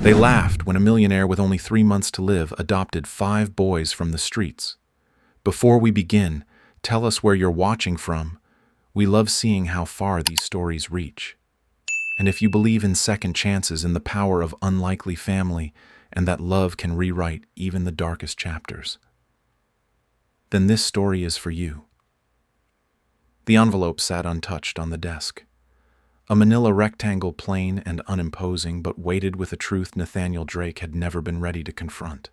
They laughed when a millionaire with only 3 months to live adopted 5 boys from the streets. Before we begin, tell us where you're watching from. We love seeing how far these stories reach. And if you believe in second chances and the power of unlikely family, and that love can rewrite even the darkest chapters, then this story is for you. The envelope sat untouched on the desk. A manila rectangle, plain and unimposing, but weighted with a truth Nathaniel Drake had never been ready to confront.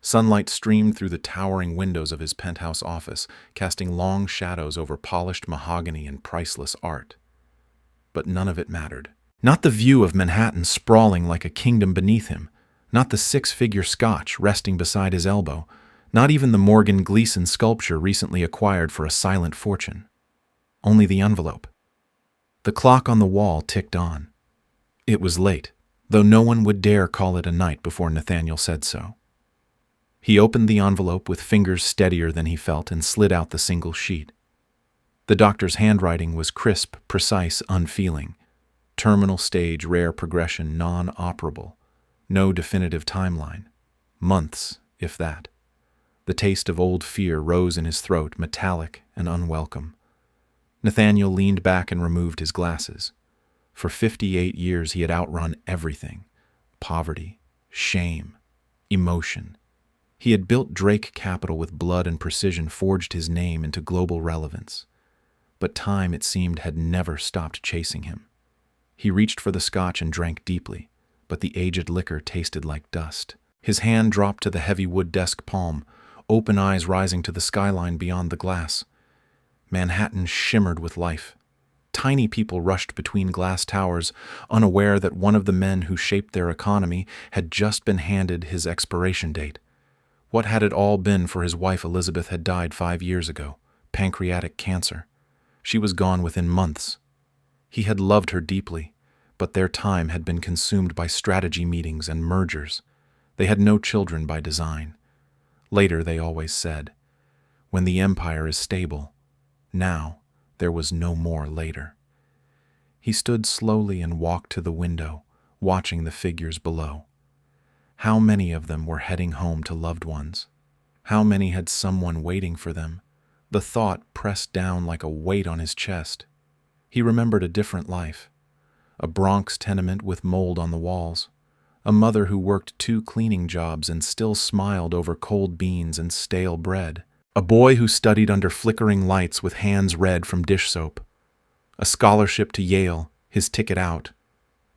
Sunlight streamed through the towering windows of his penthouse office, casting long shadows over polished mahogany and priceless art. But none of it mattered. Not the view of Manhattan sprawling like a kingdom beneath him, not the 6-figure scotch resting beside his elbow, not even the Morgan Gleason sculpture recently acquired for a silent fortune. Only the envelope. The clock on the wall ticked on. It was late, though no one would dare call it a night before Nathaniel said so. He opened the envelope with fingers steadier than he felt and slid out the single sheet. The doctor's handwriting was crisp, precise, unfeeling. Terminal stage, rare progression, non-operable. No definitive timeline. Months, if that. The taste of old fear rose in his throat, metallic and unwelcome. Nathaniel leaned back and removed his glasses. For 58 years he had outrun everything. Poverty, shame, emotion. He had built Drake Capital with blood and precision, forged his name into global relevance. But time, it seemed, had never stopped chasing him. He reached for the scotch and drank deeply, but the aged liquor tasted like dust. His hand dropped to the heavy wood desk palm, open eyes rising to the skyline beyond the glass. Manhattan shimmered with life. Tiny people rushed between glass towers, unaware that one of the men who shaped their economy had just been handed his expiration date. What had it all been, for his wife Elizabeth had died 5 years ago, pancreatic cancer. She was gone within months. He had loved her deeply, but their time had been consumed by strategy meetings and mergers. They had no children by design. Later, they always said, when the empire is stable. Now, there was no more later. He stood slowly and walked to the window, watching the figures below. How many of them were heading home to loved ones? How many had someone waiting for them? The thought pressed down like a weight on his chest. He remembered a different life. A Bronx tenement with mold on the walls. A mother who worked 2 cleaning jobs and still smiled over cold beans and stale bread. A boy who studied under flickering lights with hands red from dish soap. A scholarship to Yale, his ticket out.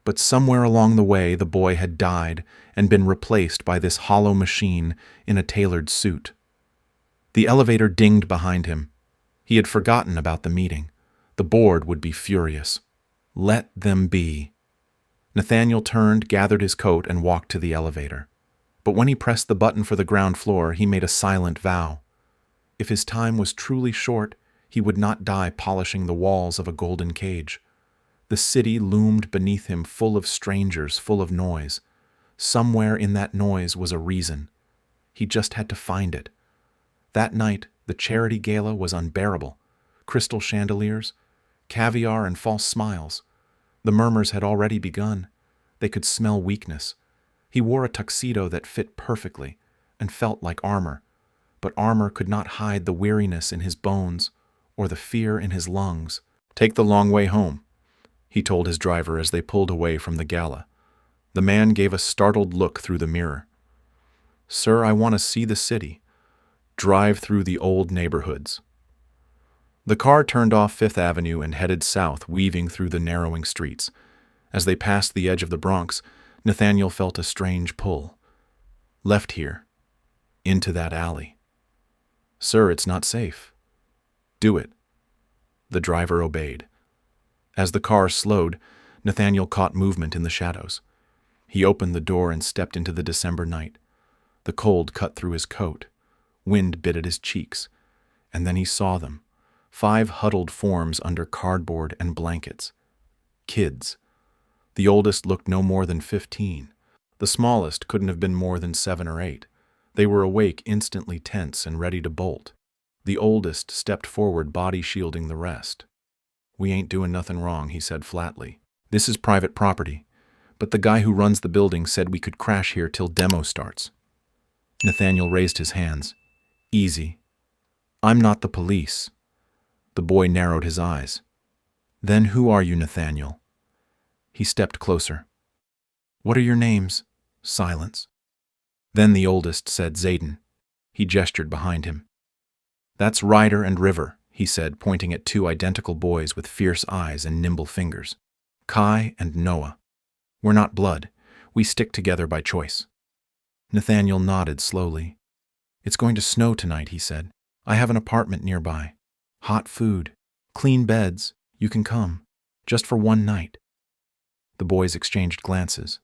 But somewhere along the way, the boy had died and been replaced by this hollow machine in a tailored suit. The elevator dinged behind him. He had forgotten about the meeting. The board would be furious. Let them be. Nathaniel turned, gathered his coat, and walked to the elevator. But when he pressed the button for the ground floor, he made a silent vow. If his time was truly short, he would not die polishing the walls of a golden cage. The city loomed beneath him, full of strangers, full of noise. Somewhere in that noise was a reason. He just had to find it. That night, the charity gala was unbearable. Crystal chandeliers, caviar and false smiles. The murmurs had already begun. They could smell weakness. He wore a tuxedo that fit perfectly and felt like armor. But armor could not hide the weariness in his bones or the fear in his lungs. Take the long way home, he told his driver as they pulled away from the gala. The man gave a startled look through the mirror. Sir, I want to see the city. Drive through the old neighborhoods. The car turned off Fifth Avenue and headed south, weaving through the narrowing streets. As they passed the edge of the Bronx, Nathaniel felt a strange pull. Left here. Into that alley. Sir, it's not safe. Do it. The driver obeyed. As the car slowed, Nathaniel caught movement in the shadows. He opened the door and stepped into the December night. The cold cut through his coat. Wind bit at his cheeks. And then he saw them. 5 huddled forms under cardboard and blankets. Kids. The oldest looked no more than 15. The smallest couldn't have been more than 7 or 8. They were awake, instantly tense and ready to bolt. The oldest stepped forward, body shielding the rest. We ain't doing nothing wrong, he said flatly. This is private property. but the guy who runs the building said we could crash here till demo starts. Nathaniel raised his hands. Easy. I'm not the police. The boy narrowed his eyes. Then who are you, Nathaniel? He stepped closer. What are your names? Silence. Then the oldest said Zayden. He gestured behind him. That's Ryder and River, he said, pointing at two identical boys with fierce eyes and nimble fingers. Kai and Noah. We're not blood. We stick together by choice. Nathaniel nodded slowly. It's going to snow tonight, he said. I have an apartment nearby. Hot food. Clean beds. You can come. Just for one night. The boys exchanged glances.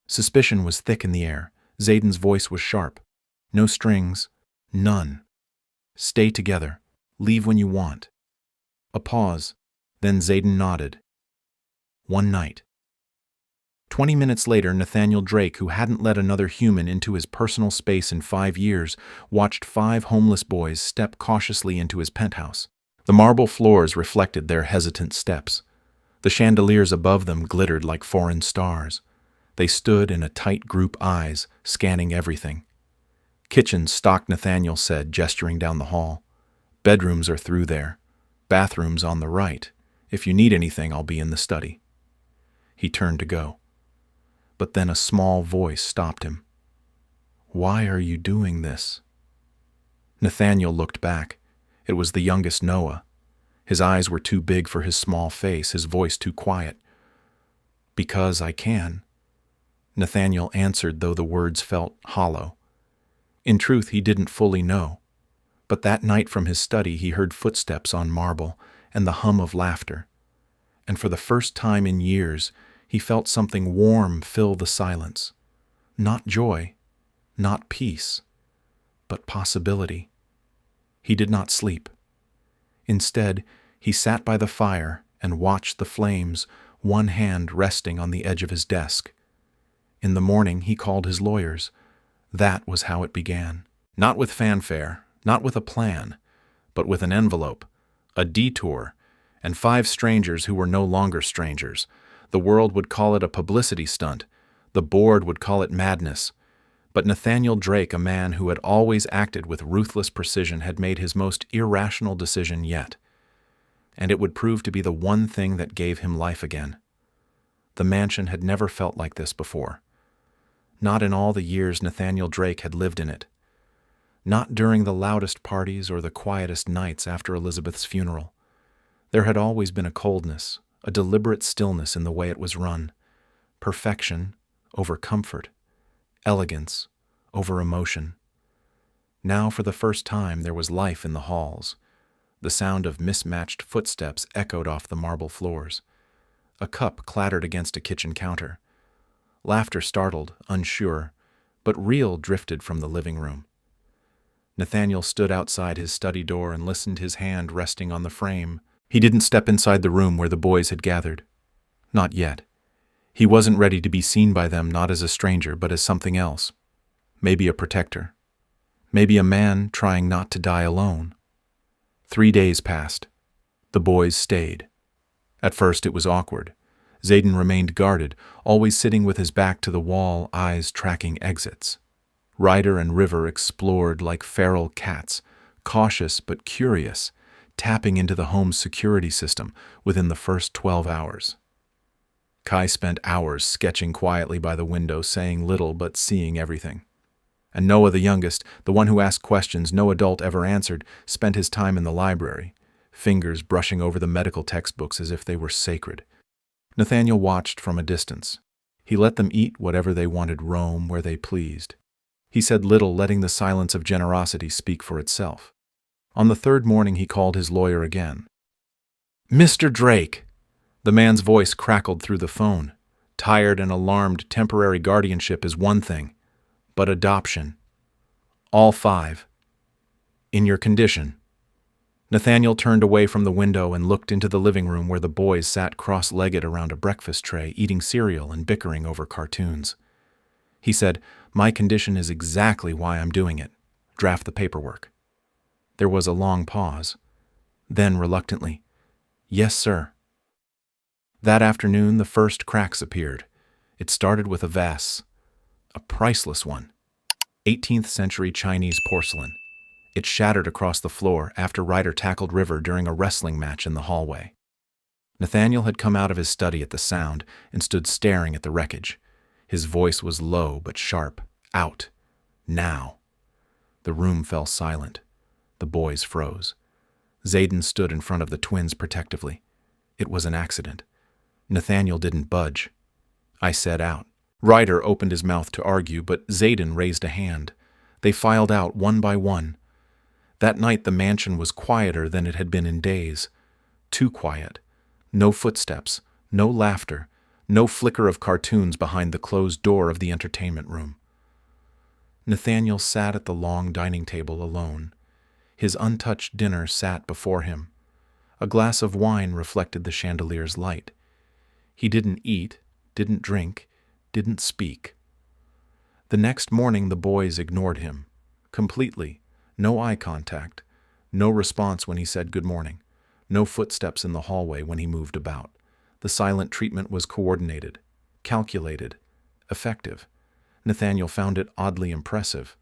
Suspicion was thick in the air. Zayden's voice was sharp. No strings. None. Stay together. Leave when you want. A pause. Then Zayden nodded. One night. 20 minutes later, Nathaniel Drake, who hadn't let another human into his personal space in 5 years, watched 5 homeless boys step cautiously into his penthouse. The marble floors reflected their hesitant steps. The chandeliers above them glittered like foreign stars. They stood in a tight group eyes, scanning everything. Kitchen stock, Nathaniel said, gesturing down the hall. Bedrooms are through there. Bathrooms on the right. If you need anything, I'll be in the study. He turned to go. But then a small voice stopped him. Why are you doing this? Nathaniel looked back. It was the youngest Noah. His eyes were too big for his small face, his voice too quiet. Because I can. Nathaniel answered, though the words felt hollow. In truth, he didn't fully know. But that night from his study, he heard footsteps on marble and the hum of laughter. And for the first time in years, he felt something warm fill the silence. Not joy, not peace, but possibility. He did not sleep. Instead, he sat by the fire and watched the flames, one hand resting on the edge of his desk. In the morning, he called his lawyers. That was how it began. Not with fanfare, not with a plan, but with an envelope, a detour, and 5 strangers who were no longer strangers. The world would call it a publicity stunt. The board would call it madness. But Nathaniel Drake, a man who had always acted with ruthless precision, had made his most irrational decision yet. And it would prove to be the one thing that gave him life again. The mansion had never felt like this before. Not in all the years Nathaniel Drake had lived in it. Not during the loudest parties or the quietest nights after Elizabeth's funeral. There had always been a coldness, a deliberate stillness in the way it was run. Perfection over comfort. Elegance over emotion. Now, for the first time, there was life in the halls. The sound of mismatched footsteps echoed off the marble floors. A cup clattered against a kitchen counter. Laughter startled, unsure, but real drifted from the living room. Nathaniel stood outside his study door and listened, his hand resting on the frame. He didn't step inside the room where the boys had gathered. Not yet. He wasn't ready to be seen by them, not as a stranger, but as something else. Maybe a protector. Maybe a man trying not to die alone. 3 days passed. The boys stayed. At first it was awkward. Zayden remained guarded, always sitting with his back to the wall, eyes tracking exits. Ryder and River explored like feral cats, cautious but curious, tapping into the home's security system within the first 12 hours. Kai spent hours sketching quietly by the window, saying little but seeing everything. And Noah, the youngest, the one who asked questions no adult ever answered, spent his time in the library, fingers brushing over the medical textbooks as if they were sacred. Nathaniel watched from a distance. He let them eat whatever they wanted, roam where they pleased. He said little, letting the silence of generosity speak for itself. On the 3rd morning, he called his lawyer again. Mr. Drake! The man's voice crackled through the phone. Tired and alarmed, temporary guardianship is one thing, but adoption. All 5. In your condition. Nathaniel turned away from the window and looked into the living room where the boys sat cross-legged around a breakfast tray, eating cereal and bickering over cartoons. He said, My condition is exactly why I'm doing it. Draft the paperwork. There was a long pause. Then, reluctantly, Yes, sir. That afternoon, the first cracks appeared. It started with a vase, a priceless one, 18th century Chinese porcelain. It shattered across the floor after Ryder tackled River during a wrestling match in the hallway. Nathaniel had come out of his study at the sound and stood staring at the wreckage. His voice was low but sharp. Out. Now. The room fell silent. The boys froze. Zayden stood in front of the twins protectively. It was an accident. Nathaniel didn't budge. I said out. Ryder opened his mouth to argue, but Zayden raised a hand. They filed out one by one. That night the mansion was quieter than it had been in days. Too quiet. No footsteps, no laughter, no flicker of cartoons behind the closed door of the entertainment room. Nathaniel sat at the long dining table alone. His untouched dinner sat before him. A glass of wine reflected the chandelier's light. He didn't eat, didn't drink, didn't speak. The next morning the boys ignored him. Completely. No eye contact. No response when he said good morning. No footsteps in the hallway when he moved about. The silent treatment was coordinated, calculated, effective. Nathaniel found it oddly impressive.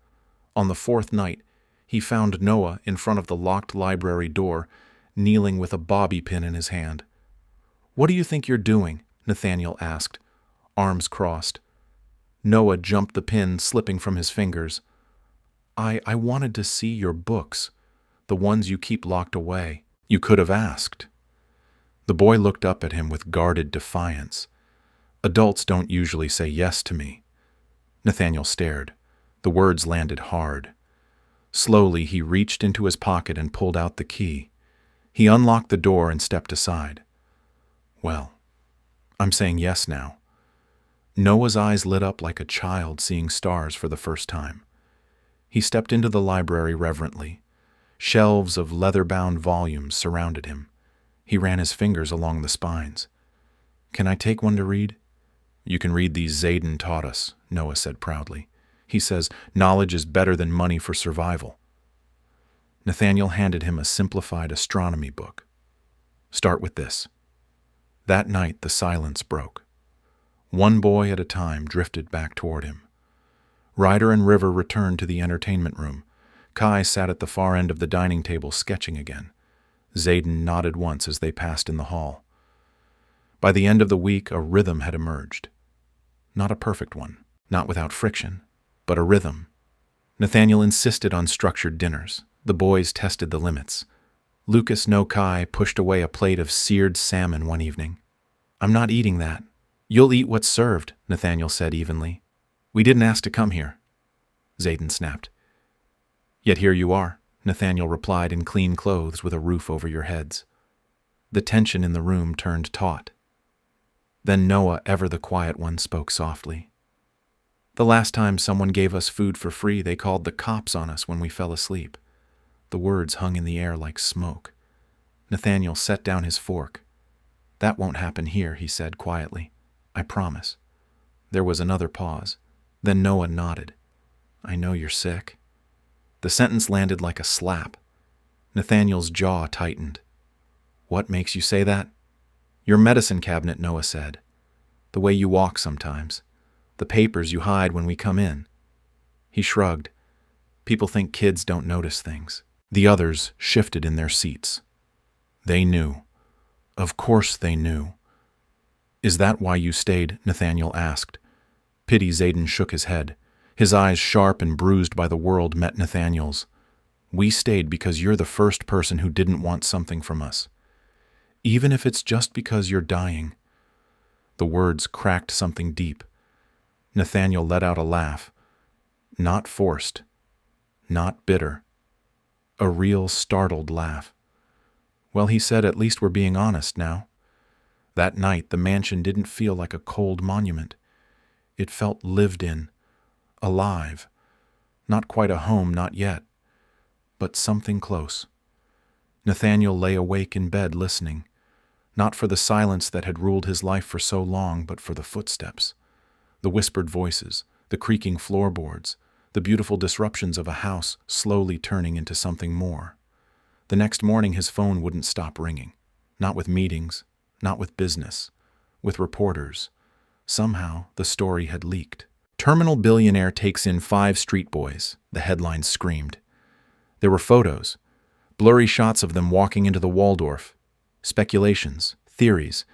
On the fourth night, he found Noah in front of the locked library door, kneeling with a bobby pin in his hand. "What do you think you're doing?" Nathaniel asked, arms crossed. Noah jumped the pin slipping from his fingers. I wanted to see your books, the ones you keep locked away. You could have asked." The boy looked up at him with guarded defiance. "Adults don't usually say yes to me." Nathaniel stared. The words landed hard. Slowly, he reached into his pocket and pulled out the key. He unlocked the door and stepped aside. "Well, I'm saying yes now." Noah's eyes lit up like a child seeing stars for the first time. He stepped into the library reverently. Shelves of leather-bound volumes surrounded him. He ran his fingers along the spines. "Can I take one to read?" "You can read these Zayden taught us," Noah said proudly. "He says knowledge is better than money for survival." Nathaniel handed him a simplified astronomy book. "Start with this." That night the silence broke. One boy at a time drifted back toward him. Ryder and River returned to the entertainment room. Kai sat at the far end of the dining table sketching again. Zayden nodded once as they passed in the hall. By the end of the week, a rhythm had emerged. Not a perfect one, not without friction, but a rhythm. Nathaniel insisted on structured dinners. The boys tested the limits. Lucas no Kai pushed away a plate of seared salmon one evening. "I'm not eating that." "You'll eat what's served," Nathaniel said evenly. "We didn't ask to come here," Zayden snapped. "Yet here you are," Nathaniel replied in clean clothes with a roof over your heads. The tension in the room turned taut. Then Noah, ever the quiet one, spoke softly. "The last time someone gave us food for free, they called the cops on us when we fell asleep." The words hung in the air like smoke. Nathaniel set down his fork. "That won't happen here," he said quietly. "I promise." There was another pause. Then Noah nodded. "I know you're sick." The sentence landed like a slap. Nathaniel's jaw tightened. "What makes you say that?" "Your medicine cabinet," Noah said. "The way you walk sometimes. The papers you hide when we come in." He shrugged. "People think kids don't notice things." The others shifted in their seats. They knew. Of course they knew. "Is that why you stayed?" Nathaniel asked. Pity Zayden shook his head. His eyes, sharp and bruised by the world, met Nathaniel's. "We stayed because you're the first person who didn't want something from us. Even if it's just because you're dying." The words cracked something deep. Nathaniel let out a laugh. Not forced. Not bitter. A real startled laugh. "Well," he said, "at least we're being honest now." That night, the mansion didn't feel like a cold monument. It felt lived in, alive. Not quite a home, not yet, but something close. Nathaniel lay awake in bed listening, not for the silence that had ruled his life for so long, but for the footsteps, the whispered voices, the creaking floorboards, the beautiful disruptions of a house slowly turning into something more. The next morning his phone wouldn't stop ringing, not with meetings, not with business, with reporters. Somehow, the story had leaked. Terminal billionaire takes in 5 street boys, the headlines screamed. There were photos, blurry shots of them walking into the Waldorf, speculations, theories,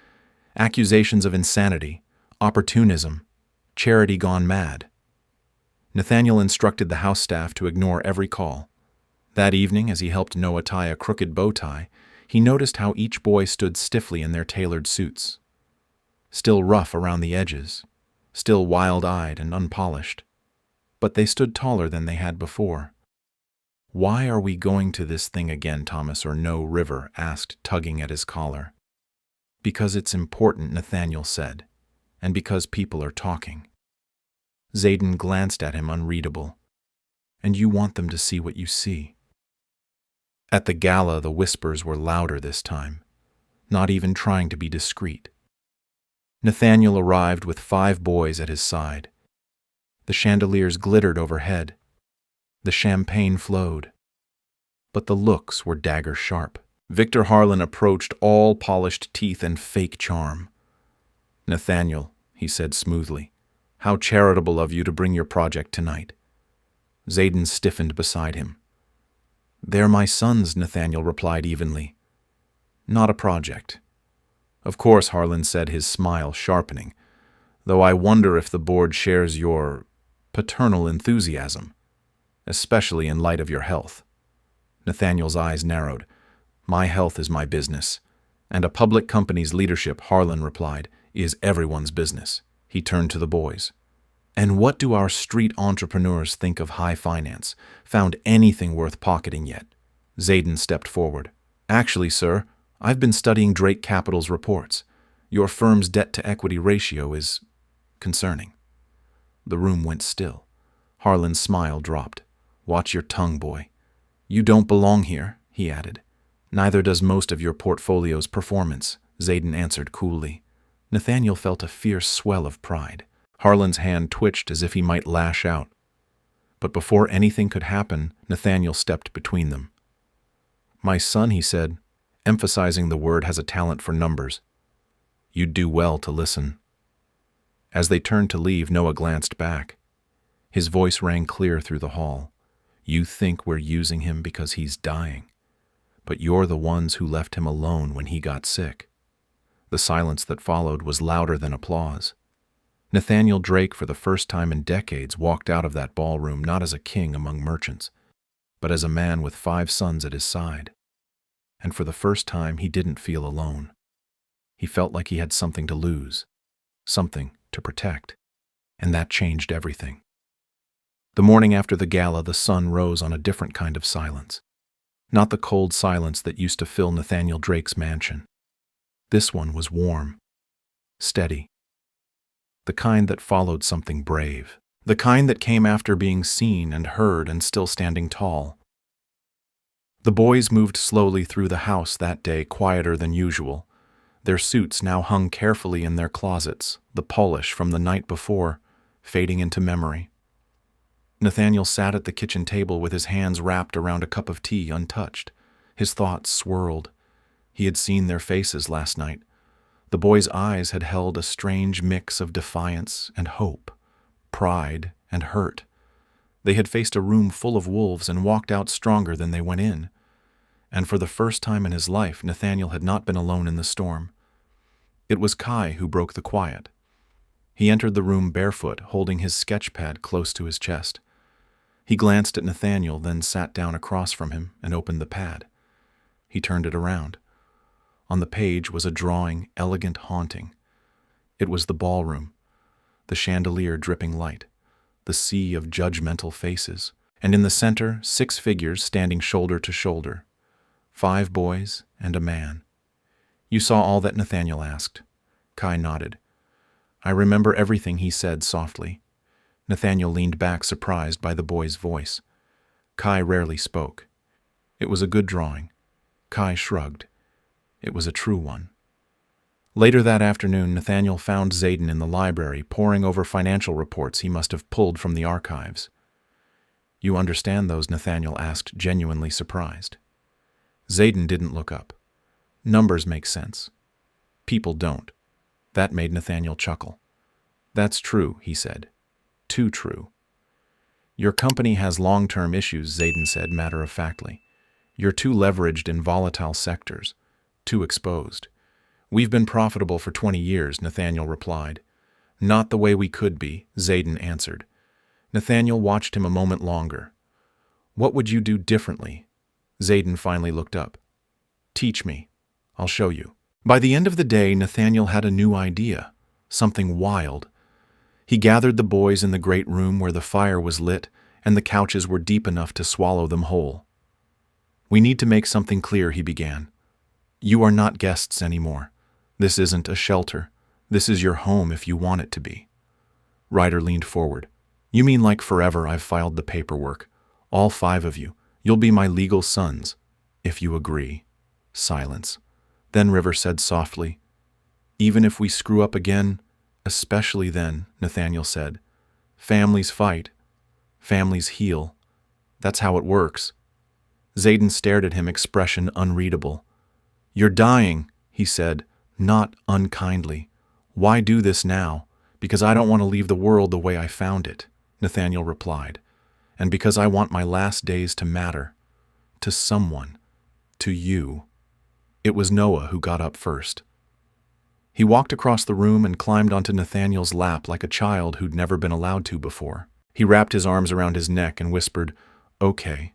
accusations of insanity, opportunism, charity gone mad. Nathaniel instructed the house staff to ignore every call. That evening, as he helped Noah tie a crooked bow tie, he noticed how each boy stood stiffly in their tailored suits. Still rough around the edges, still wild-eyed and unpolished. But they stood taller than they had before. "Why are we going to this thing again, Thomas, or no, River?" asked, tugging at his collar. "Because it's important," Nathaniel said, "and because people are talking." Zayden glanced at him unreadable. "And you want them to see what you see." At the gala, the whispers were louder this time, not even trying to be discreet. Nathaniel arrived with 5 boys at his side. The chandeliers glittered overhead. The champagne flowed. But the looks were dagger-sharp. Victor Harlan approached, all polished teeth and fake charm. "Nathaniel," he said smoothly, "how charitable of you to bring your project tonight." Zayden stiffened beside him. "They're my sons," Nathaniel replied evenly. "Not a project." "Of course," Harlan said, his smile sharpening, "though I wonder if the board shares your paternal enthusiasm, especially in light of your health." Nathaniel's eyes narrowed. "My health is my business, and a public company's leadership," Harlan replied, "is everyone's business." He turned to the boys. "And what do our street entrepreneurs think of high finance? Found anything worth pocketing yet?" Zayden stepped forward. "Actually, sir, I've been studying Drake Capital's reports. Your firm's debt-to-equity ratio is concerning." The room went still. Harlan's smile dropped. "Watch your tongue, boy. You don't belong here," he added. "Neither does most of your portfolio's performance," Zayden answered coolly. Nathaniel felt a fierce swell of pride. Harlan's hand twitched as if he might lash out. But before anything could happen, Nathaniel stepped between them. "My son," he said, emphasizing the word, "has a talent for numbers. You'd do well to listen." As they turned to leave, Noah glanced back. His voice rang clear through the hall. "You think we're using him because he's dying, but you're the ones who left him alone when he got sick." The silence that followed was louder than applause. Nathaniel Drake, for the first time in decades, walked out of that ballroom not as a king among merchants, but as a man with 5 sons at his side. And for the first time, he didn't feel alone. He felt like he had something to lose, something to protect, and that changed everything. The morning after the gala, the sun rose on a different kind of silence. Not the cold silence that used to fill Nathaniel Drake's mansion. This one was warm, steady. The kind that followed something brave. The kind that came after being seen and heard and still standing tall. The boys moved slowly through the house that day, quieter than usual. Their suits now hung carefully in their closets, the polish from the night before fading into memory. Nathaniel sat at the kitchen table with his hands wrapped around a cup of tea, untouched. His thoughts swirled. He had seen their faces last night. The boys' eyes had held a strange mix of defiance and hope, pride and hurt. They had faced a room full of wolves and walked out stronger than they went in. And for the first time in his life, Nathaniel had not been alone in the storm. It was Kai who broke the quiet. He entered the room barefoot, holding his sketch pad close to his chest. He glanced at Nathaniel, then sat down across from him and opened the pad. He turned it around. On the page was a drawing, elegant, haunting. It was the ballroom, the chandelier dripping light, the sea of judgmental faces, and in the center, 6 figures standing shoulder to shoulder, 5 boys and a man. "You saw all that?" Nathaniel asked. Kai nodded. "I remember everything," he said softly. Nathaniel leaned back, surprised by the boy's voice. Kai rarely spoke. It was a good drawing. Kai shrugged. It was a true one. Later that afternoon, Nathaniel found Zayden in the library, poring over financial reports he must have pulled from the archives. "You understand those?" Nathaniel asked, genuinely surprised. Zayden didn't look up. "Numbers make sense. People don't." That made Nathaniel chuckle. That's true, he said. Too true. Your company has long-term issues, Zayden said matter-of-factly. You're too leveraged in volatile sectors, too exposed. We've been profitable for 20 years, Nathaniel replied. Not the way we could be, Zayden answered. Nathaniel watched him a moment longer. What would you do differently? Zayden finally looked up. Teach me. I'll show you. By the end of the day, Nathaniel had a new idea, something wild. He gathered the boys in the great room where the fire was lit and the couches were deep enough to swallow them whole. We need to make something clear, he began. You are not guests anymore. This isn't a shelter. This is your home if you want it to be. Ryder leaned forward. You mean like forever I've filed the paperwork. All 5 of you. You'll be my legal sons, if you agree. Silence. Then River said softly, Even if we screw up again, especially then, Nathaniel said. Families fight. Families heal. That's how it works. Zayden stared at him, expression unreadable. You're dying, he said, not unkindly. Why do this now? Because I don't want to leave the world the way I found it, Nathaniel replied. And because I want my last days to matter. To someone. To you. It was Noah who got up first. He walked across the room and climbed onto Nathaniel's lap like a child who'd never been allowed to before. He wrapped his arms around his neck and whispered, Okay.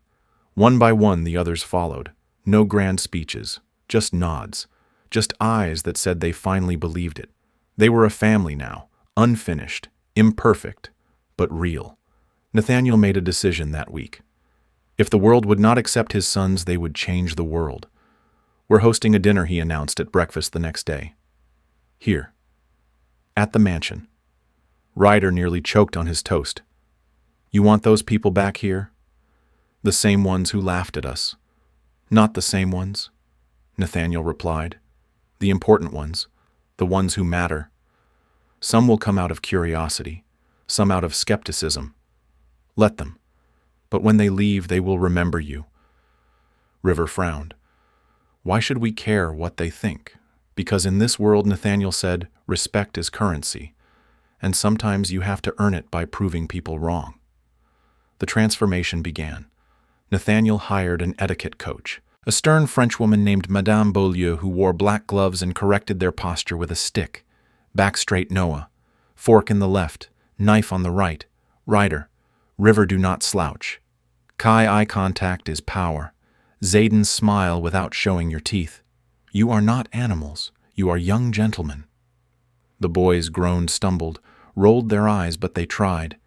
One by one the others followed. No grand speeches, just nods, just eyes that said they finally believed it. They were a family now, unfinished, imperfect, but real. Nathaniel made a decision that week. If the world would not accept his sons, they would change the world. We're hosting a dinner, he announced at breakfast the next day. Here. At the mansion. Ryder nearly choked on his toast. You want those people back here? The same ones who laughed at us. Not the same ones, Nathaniel replied. The important ones, the ones who matter. Some will come out of curiosity, some out of skepticism. Let them. But when they leave, they will remember you. River frowned. Why should we care what they think? Because in this world, Nathaniel said, respect is currency, and sometimes you have to earn it by proving people wrong. The transformation began. Nathaniel hired an etiquette coach, a stern Frenchwoman named Madame Beaulieu who wore black gloves and corrected their posture with a stick. Back straight Noah. Fork in the left, knife on the right. Ryder. River do not slouch. Kai eye contact is power. Zayden smile without showing your teeth. You are not animals. You are young gentlemen. The boys groaned, stumbled, rolled their eyes, but they tried.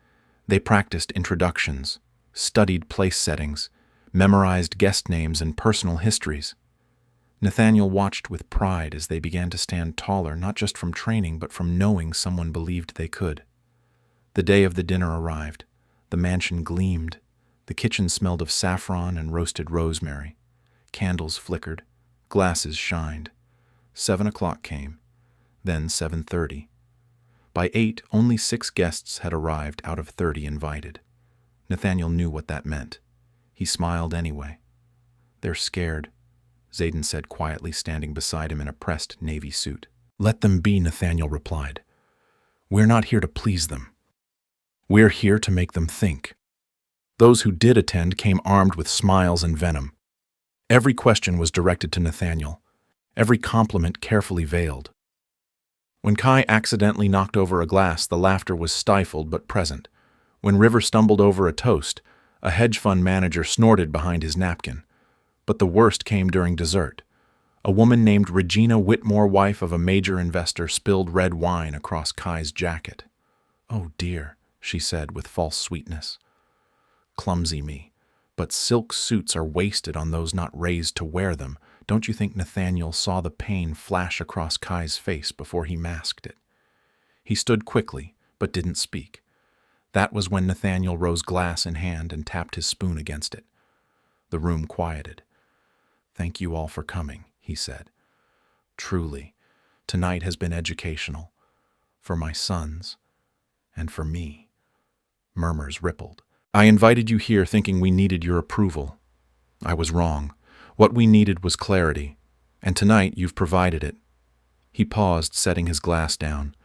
They practiced introductions, studied place settings, memorized guest names and personal histories. Nathaniel watched with pride as they began to stand taller, not just from training, but from knowing someone believed they could. The day of the dinner arrived. The mansion gleamed. The kitchen smelled of saffron and roasted rosemary. Candles flickered. Glasses shined. 7 o'clock came. Then 7:30. By 8, only 6 guests had arrived out of 30 invited. Nathaniel knew what that meant. He smiled anyway. They're scared, Zayden said quietly, standing beside him in a pressed navy suit. Let them be, Nathaniel replied. We're not here to please them. We're here to make them think. Those who did attend came armed with smiles and venom. Every question was directed to Nathaniel, every compliment carefully veiled. When Kai accidentally knocked over a glass, the laughter was stifled but present. When River stumbled over a toast, a hedge fund manager snorted behind his napkin. But the worst came during dessert. A woman named Regina Whitmore, wife of a major investor, spilled red wine across Kai's jacket. Oh dear, she said with false sweetness. Clumsy me. But silk suits are wasted on those not raised to wear them. Don't you think Nathaniel saw the pain flash across Kai's face before he masked it? He stood quickly, but didn't speak. That was when Nathaniel rose glass in hand and tapped his spoon against it. The room quieted. Thank you all for coming, he said. Truly, tonight has been educational. For my sons, and for me. Murmurs rippled. I invited you here thinking we needed your approval. I was wrong. What we needed was clarity, and tonight you've provided it. He paused, setting his glass down.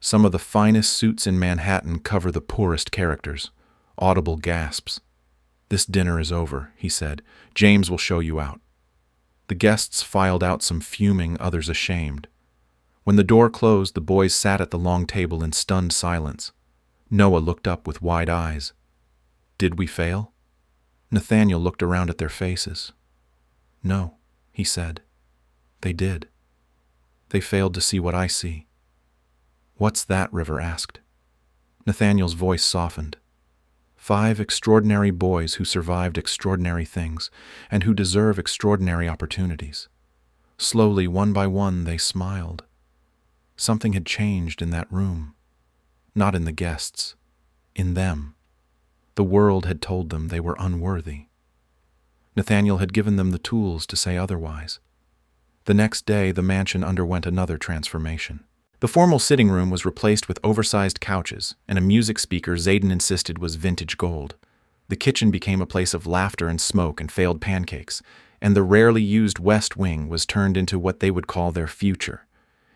Some of the finest suits in Manhattan cover the poorest characters. Audible gasps. "This dinner is over," he said. "James will show you out." The guests filed out, some fuming, others ashamed. When the door closed, the boys sat at the long table in stunned silence. Noah looked up with wide eyes. "Did we fail?" Nathaniel looked around at their faces. "No," he said. "They did. They failed to see what I see." "What's that?" River asked. Nathaniel's voice softened. 5 extraordinary boys who survived extraordinary things and who deserve extraordinary opportunities. Slowly, one by one, they smiled. Something had changed in that room. Not in the guests. In them. The world had told them they were unworthy. Nathaniel had given them the tools to say otherwise. The next day, the mansion underwent another transformation. The formal sitting room was replaced with oversized couches, and a music speaker Zayden insisted was vintage gold. The kitchen became a place of laughter and smoke and failed pancakes, and the rarely used West Wing was turned into what they would call their future.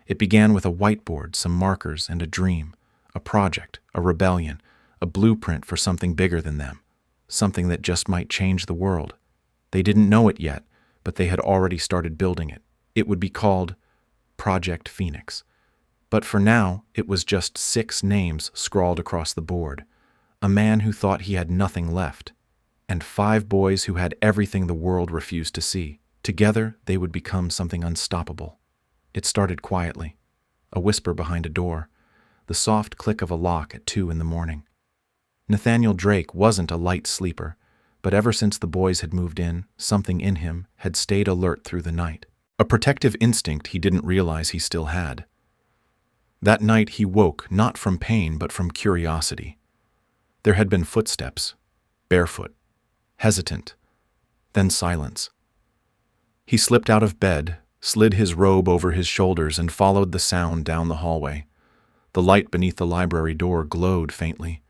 It began with a whiteboard, some markers, and a dream, a project, a rebellion, a blueprint for something bigger than them, something that just might change the world. They didn't know it yet, but they had already started building it. It would be called Project Phoenix. But for now, it was just 6 names scrawled across the board. A man who thought he had nothing left, and 5 boys who had everything the world refused to see. Together, they would become something unstoppable. It started quietly. A whisper behind a door. The soft click of a lock at 2 in the morning. Nathaniel Drake wasn't a light sleeper, but ever since the boys had moved in, something in him had stayed alert through the night. A protective instinct he didn't realize he still had. That night he woke not from pain but from curiosity. There had been footsteps, barefoot, hesitant, then silence. He slipped out of bed, slid his robe over his shoulders, and followed the sound down the hallway. The light beneath the library door glowed faintly.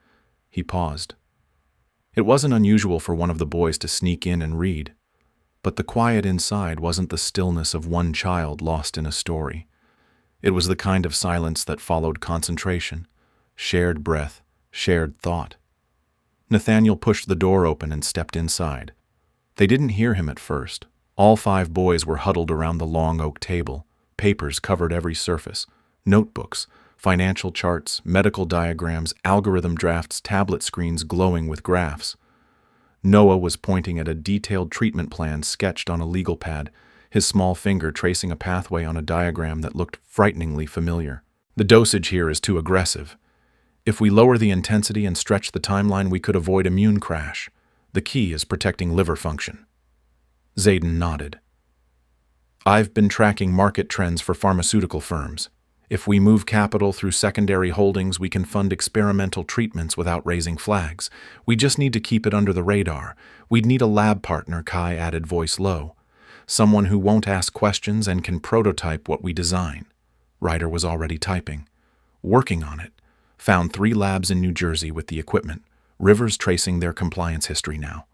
He paused. It wasn't unusual for one of the boys to sneak in and read, but the quiet inside wasn't the stillness of one child lost in a story. It was the kind of silence that followed concentration, shared breath, shared thought. Nathaniel pushed the door open and stepped inside. They didn't hear him at first. All 5 boys were huddled around the long oak table. Papers covered every surface. Notebooks, financial charts, medical diagrams, algorithm drafts, tablet screens glowing with graphs. Noah was pointing at a detailed treatment plan sketched on a legal pad, his small finger tracing a pathway on a diagram that looked frighteningly familiar. "The dosage here is too aggressive. If we lower the intensity and stretch the timeline, we could avoid immune crash. The key is protecting liver function." Zayden nodded. "I've been tracking market trends for pharmaceutical firms. If we move capital through secondary holdings, we can fund experimental treatments without raising flags. We just need to keep it under the radar. We'd need a lab partner," Kai added, voice low. "Someone who won't ask questions and can prototype what we design." Ryder was already typing. "Working on it. Found 3 labs in New Jersey with the equipment. River's tracing their compliance history now."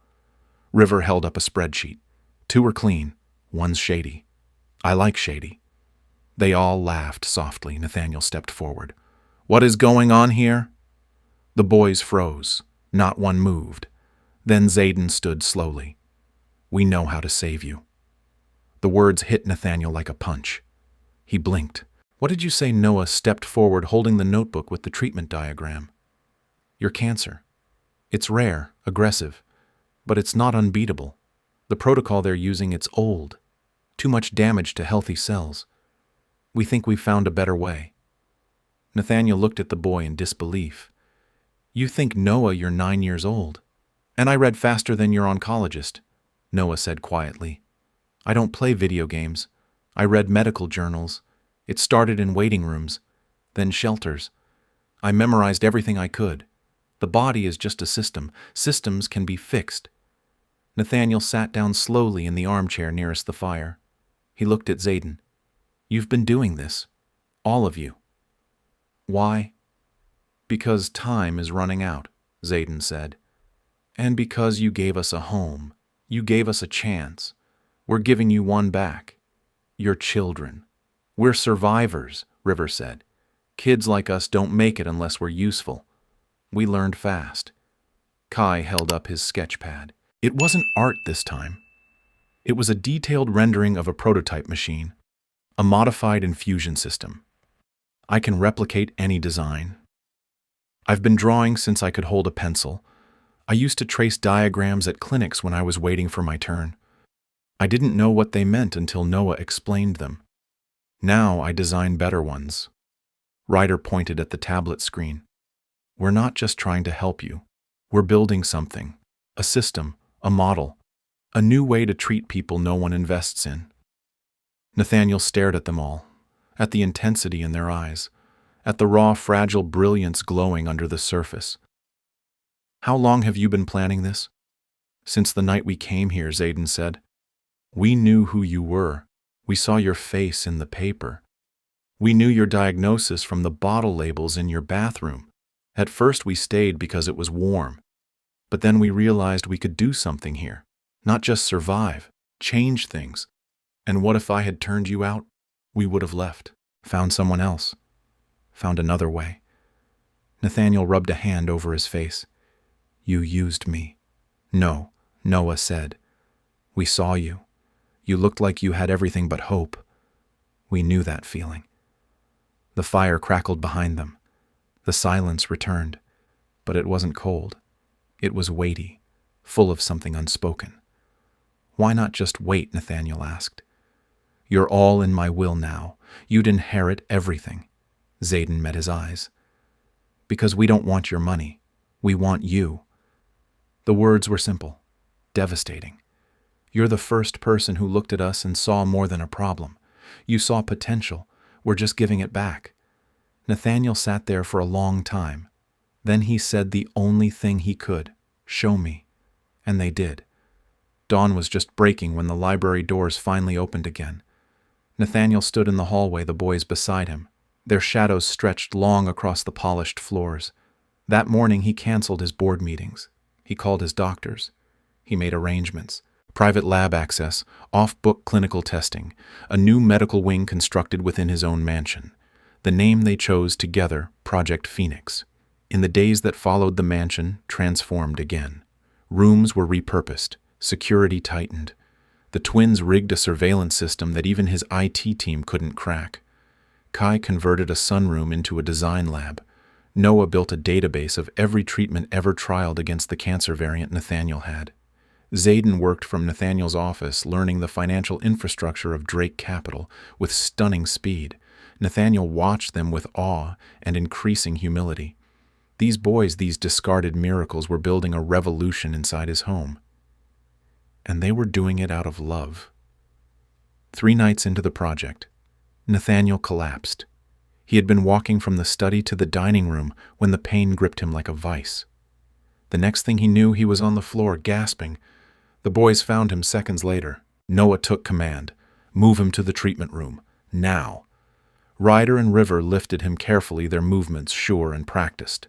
River held up a spreadsheet. 2 are clean, 1's shady. "I like shady." They all laughed softly. Nathaniel stepped forward. "What is going on here?" The boys froze. Not one moved. Then Zayden stood slowly. "We know how to save you." The words hit Nathaniel like a punch. He blinked. "What did you say?" Noah stepped forward, holding the notebook with the treatment diagram. "Your cancer. It's rare, aggressive, but it's not unbeatable. The protocol they're using, it's old. Too much damage to healthy cells. We think we've found a better way." Nathaniel looked at the boy in disbelief. "You think, Noah, you're 9 years old. And I read faster than your oncologist," Noah said quietly. "I don't play video games. I read medical journals. It started in waiting rooms, then shelters. I memorized everything I could. The body is just a system. Systems can be fixed." Nathaniel sat down slowly in the armchair nearest the fire. He looked at Zayden. "You've been doing this. All of you." "Why?" "Because time is running out," Zayden said. "And because you gave us a home. You gave us a chance. We're giving you one back. Your children. We're survivors," River said. Kids like us don't make it unless we're useful. We learned fast. Kai held up his sketch pad. It wasn't art this time. It was a detailed rendering of a prototype machine, a modified infusion system. I can replicate any design. I've been drawing since I could hold a pencil. I used to trace diagrams at clinics when I was waiting for my turn. I didn't know what they meant until Noah explained them. Now I design better ones. Ryder pointed at the tablet screen. We're not just trying to help you. We're building something, a system, a model, a new way to treat people no one invests in. Nathaniel stared at them all, at the intensity in their eyes, at the raw, fragile brilliance glowing under the surface. How long have you been planning this? Since the night we came here, Zayden said. We knew who you were. We saw your face in the paper. We knew your diagnosis from the bottle labels in your bathroom. At first we stayed because it was warm. But then we realized we could do something here. Not just survive, change things. And what if I had turned you out? We would have left, found someone else, found another way. Nathaniel rubbed a hand over his face. You used me. No, Noah said. We saw you. You looked like you had everything but hope. We knew that feeling. The fire crackled behind them. The silence returned, but it wasn't cold. It was weighty, full of something unspoken. Why not just wait, Nathaniel asked. You're all in my will now. You'd inherit everything. Zayden met his eyes. Because we don't want your money. We want you. The words were simple, devastating. You're the first person who looked at us and saw more than a problem. You saw potential. We're just giving it back. Nathaniel sat there for a long time. Then he said the only thing he could, show me. And they did. Dawn was just breaking when the library doors finally opened again. Nathaniel stood in the hallway, the boys beside him. Their shadows stretched long across the polished floors. That morning he canceled his board meetings. He called his doctors. He made arrangements. Private lab access, off-book clinical testing, a new medical wing constructed within his own mansion. The name they chose together, Project Phoenix. In the days that followed, the mansion transformed again. Rooms were repurposed, security tightened. The twins rigged a surveillance system that even his IT team couldn't crack. Kai converted a sunroom into a design lab. Noah built a database of every treatment ever trialed against the cancer variant Nathaniel had. Zayden worked from Nathaniel's office, learning the financial infrastructure of Drake Capital with stunning speed. Nathaniel watched them with awe and increasing humility. These boys, these discarded miracles, were building a revolution inside his home. And they were doing it out of love. 3 nights into the project, Nathaniel collapsed. He had been walking from the study to the dining room when the pain gripped him like a vice. The next thing he knew, he was on the floor, gasping. The boys found him seconds later. Noah took command. Move him to the treatment room. Now. Ryder and River lifted him carefully, their movements sure and practiced.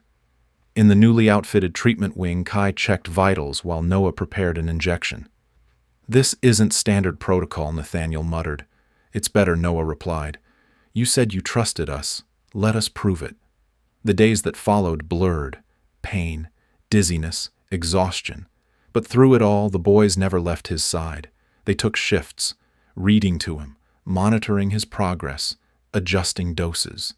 In the newly outfitted treatment wing, Kai checked vitals while Noah prepared an injection. This isn't standard protocol, Nathaniel muttered. It's better, Noah replied. You said you trusted us. Let us prove it. The days that followed blurred. Pain, dizziness, exhaustion. But through it all, the boys never left his side. They took shifts, reading to him, monitoring his progress, adjusting doses.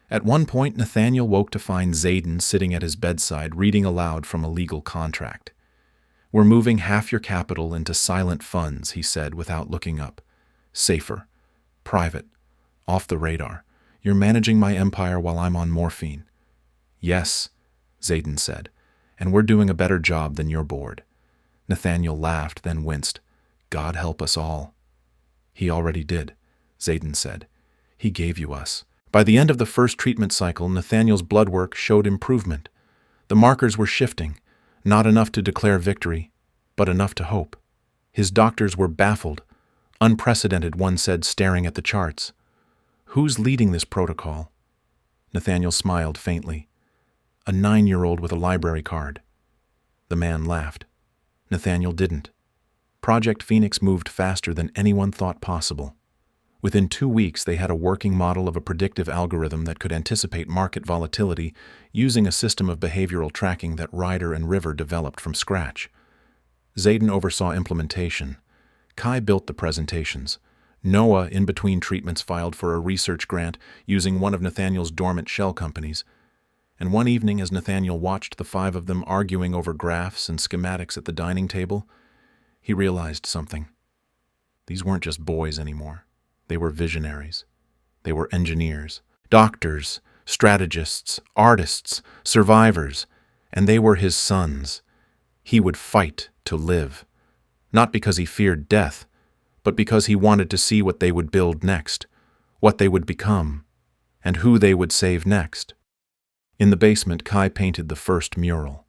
At one point, Nathaniel woke to find Zayden sitting at his bedside, reading aloud from a legal contract. We're moving half your capital into silent funds, he said without looking up. Safer, private, off the radar. You're managing my empire while I'm on morphine. Yes, Zayden said, and we're doing a better job than your board. Nathaniel laughed, then winced. God help us all. He already did, Zayden said. He gave you us. By the end of the first treatment cycle, Nathaniel's blood work showed improvement. The markers were shifting, not enough to declare victory, but enough to hope. His doctors were baffled. Unprecedented, one said, staring at the charts. Who's leading this protocol? Nathaniel smiled faintly. A 9-year-old with a library card. The man laughed. Nathaniel didn't. Project Phoenix moved faster than anyone thought possible. Within 2 weeks, they had a working model of a predictive algorithm that could anticipate market volatility using a system of behavioral tracking that Ryder and River developed from scratch. Zayden oversaw implementation. Kai built the presentations. Noah, in between treatments, filed for a research grant using one of Nathaniel's dormant shell companies. And one evening, as Nathaniel watched the 5 of them arguing over graphs and schematics at the dining table, he realized something. These weren't just boys anymore. They were visionaries. They were engineers, doctors, strategists, artists, survivors, and they were his sons. He would fight to live, not because he feared death, but because he wanted to see what they would build next, what they would become, and who they would save next. In the basement, Kai painted the first mural,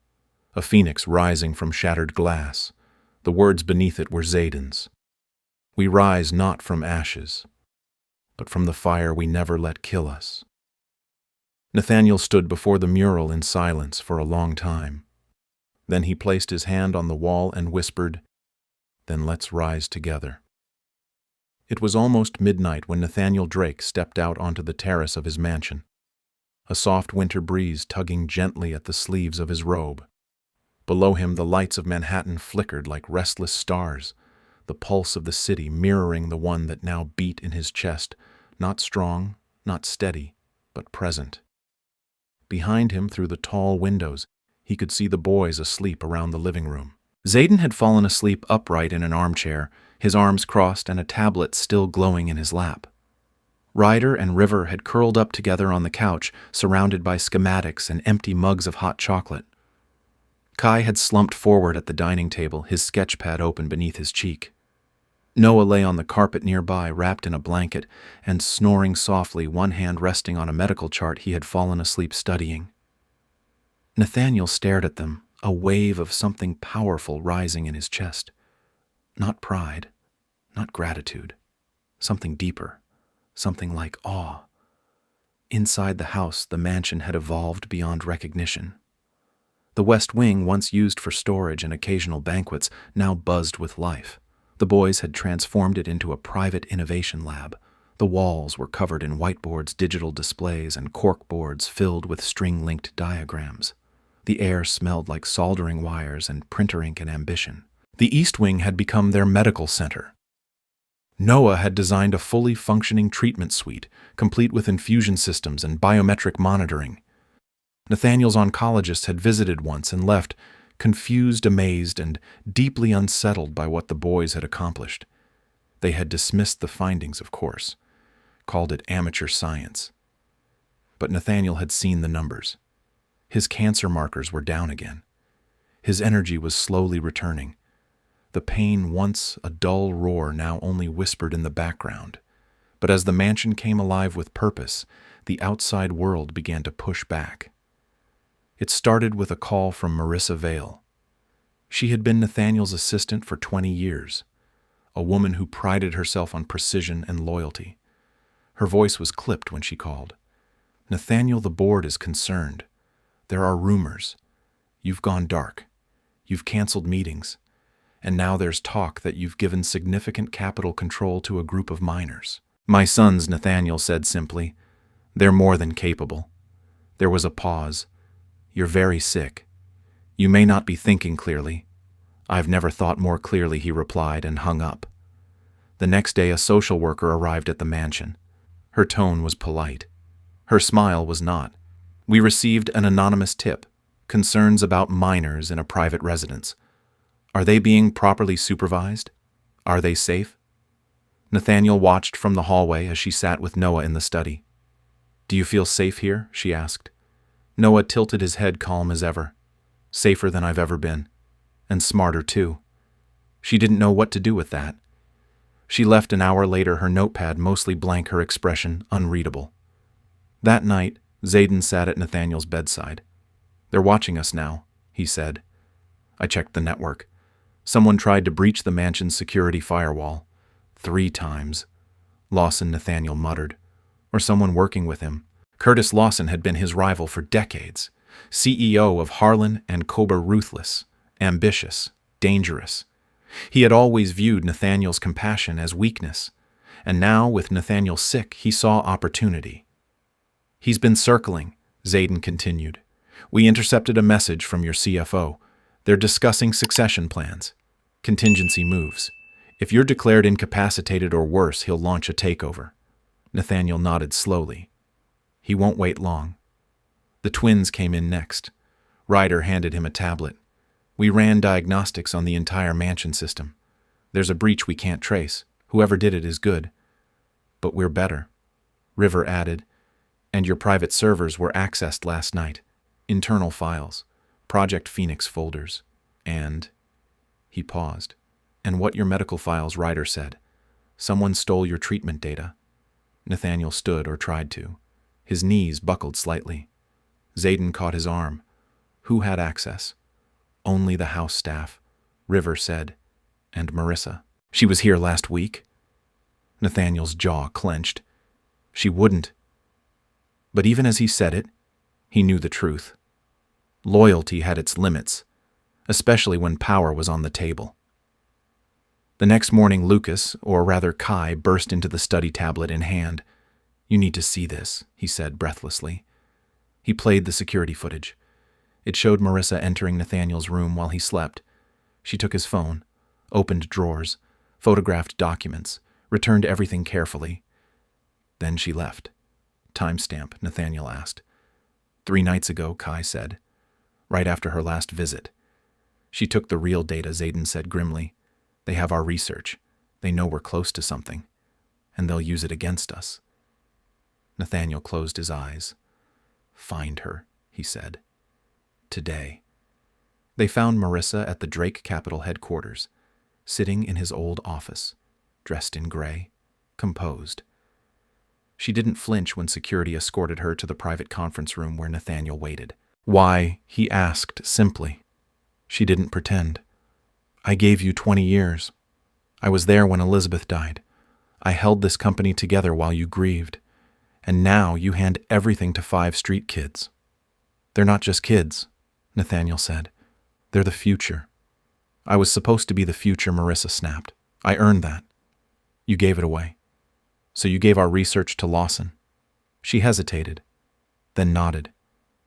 a phoenix rising from shattered glass. The words beneath it were Zayden's. We rise not from ashes, but from the fire we never let kill us. Nathaniel stood before the mural in silence for a long time. Then he placed his hand on the wall and whispered, "Then let's rise together." It was almost midnight when Nathaniel Drake stepped out onto the terrace of his mansion, a soft winter breeze tugging gently at the sleeves of his robe. Below him, the lights of Manhattan flickered like restless stars, the pulse of the city mirroring the one that now beat in his chest, not strong, not steady, but present. Behind him, through the tall windows, he could see the boys asleep around the living room. Zayden had fallen asleep upright in an armchair, his arms crossed and a tablet still glowing in his lap. Ryder and River had curled up together on the couch, surrounded by schematics and empty mugs of hot chocolate. Kai had slumped forward at the dining table, his sketch pad open beneath his cheek. Noah lay on the carpet nearby, wrapped in a blanket, and snoring softly, one hand resting on a medical chart he had fallen asleep studying. Nathaniel stared at them, a wave of something powerful rising in his chest. Not pride, not gratitude, something deeper, something like awe. Inside the house, the mansion had evolved beyond recognition. The West Wing, once used for storage and occasional banquets, now buzzed with life. The boys had transformed it into a private innovation lab. The walls were covered in whiteboards, digital displays, and corkboards filled with string-linked diagrams. The air smelled like soldering wires and printer ink and ambition. The East Wing had become their medical center. Noah had designed a fully functioning treatment suite, complete with infusion systems and biometric monitoring. Nathaniel's oncologist had visited once and left, confused, amazed, and deeply unsettled by what the boys had accomplished. They had dismissed the findings, of course, called it amateur science. But Nathaniel had seen the numbers. His cancer markers were down again. His energy was slowly returning. The pain, once a dull roar, now only whispered in the background. But as the mansion came alive with purpose, the outside world began to push back. It started with a call from Marissa Vale. She had been Nathaniel's assistant for 20 years, a woman who prided herself on precision and loyalty. Her voice was clipped when she called. "Nathaniel, the board is concerned. There are rumors. You've gone dark. You've canceled meetings. And now there's talk that you've given significant capital control to a group of minors." "My sons," Nathaniel said simply. "They're more than capable." There was a pause. "You're very sick. You may not be thinking clearly." "I've never thought more clearly," he replied and hung up. The next day, a social worker arrived at the mansion. Her tone was polite. Her smile was not. "We received an anonymous tip. Concerns about minors in a private residence. Are they being properly supervised? Are they safe?" Nathaniel watched from the hallway as she sat with Noah in the study. "Do you feel safe here?" she asked. Noah tilted his head, calm as ever. "Safer than I've ever been. And smarter, too." She didn't know what to do with that. She left an hour later, her notepad mostly blank, her expression unreadable. That night, Zayden sat at Nathaniel's bedside. "They're watching us now," he said. I checked the network. Someone tried to breach the mansion's security firewall. 3 times. Lawson, Nathaniel muttered. Or someone working with him. Curtis Lawson had been his rival for decades. CEO of Harlan and Cobra, ruthless, ambitious, dangerous. He had always viewed Nathaniel's compassion as weakness, And now, with Nathaniel sick, he saw opportunity. "He's been circling," Zayden continued. "We intercepted a message from your CFO. They're discussing succession plans. Contingency moves. If you're declared incapacitated or worse, he'll launch a takeover." Nathaniel nodded slowly. "He won't wait long." The twins came in next. Ryder handed him a tablet. "We ran diagnostics on the entire mansion system. There's a breach we can't trace. Whoever did it is good. But we're better." River added, "And your private servers were accessed last night. Internal files, Project Phoenix folders, and..." He paused. "And what your medical files," Ryder said. "Someone stole your treatment data." Nathaniel stood, or tried to. His knees buckled slightly. Zayden caught his arm. "Who had access?" "Only the house staff," River said. "And Marissa. She was here last week?" Nathaniel's jaw clenched. "She wouldn't." But even as he said it, he knew the truth. Loyalty had its limits, especially when power was on the table. The next morning, Lucas, or rather Kai, burst into the study, tablet in hand. "You need to see this," he said breathlessly. He played the security footage. It showed Marissa entering Nathaniel's room while he slept. She took his phone, opened drawers, photographed documents, returned everything carefully. Then she left. "Timestamp?" Nathaniel asked. 3 nights ago," Kai said. "Right after her last visit." "She took the real data," Zayden said grimly. "They have our research. They know we're close to something. And they'll use it against us." Nathaniel closed his eyes. "Find her," he said. "Today." They found Marissa at the Drake Capital headquarters, sitting in his old office, dressed in gray, composed. She didn't flinch when security escorted her to the private conference room where Nathaniel waited. "Why?" he asked simply. She didn't pretend. "I gave you 20 years. I was there when Elizabeth died. I held this company together while you grieved. And now you hand everything to 5 street kids." "They're not just kids," Nathaniel said. "They're the future." "I was supposed to be the future," Marissa snapped. "I earned that." "You gave it away. So you gave our research to Lawson." She hesitated, then nodded.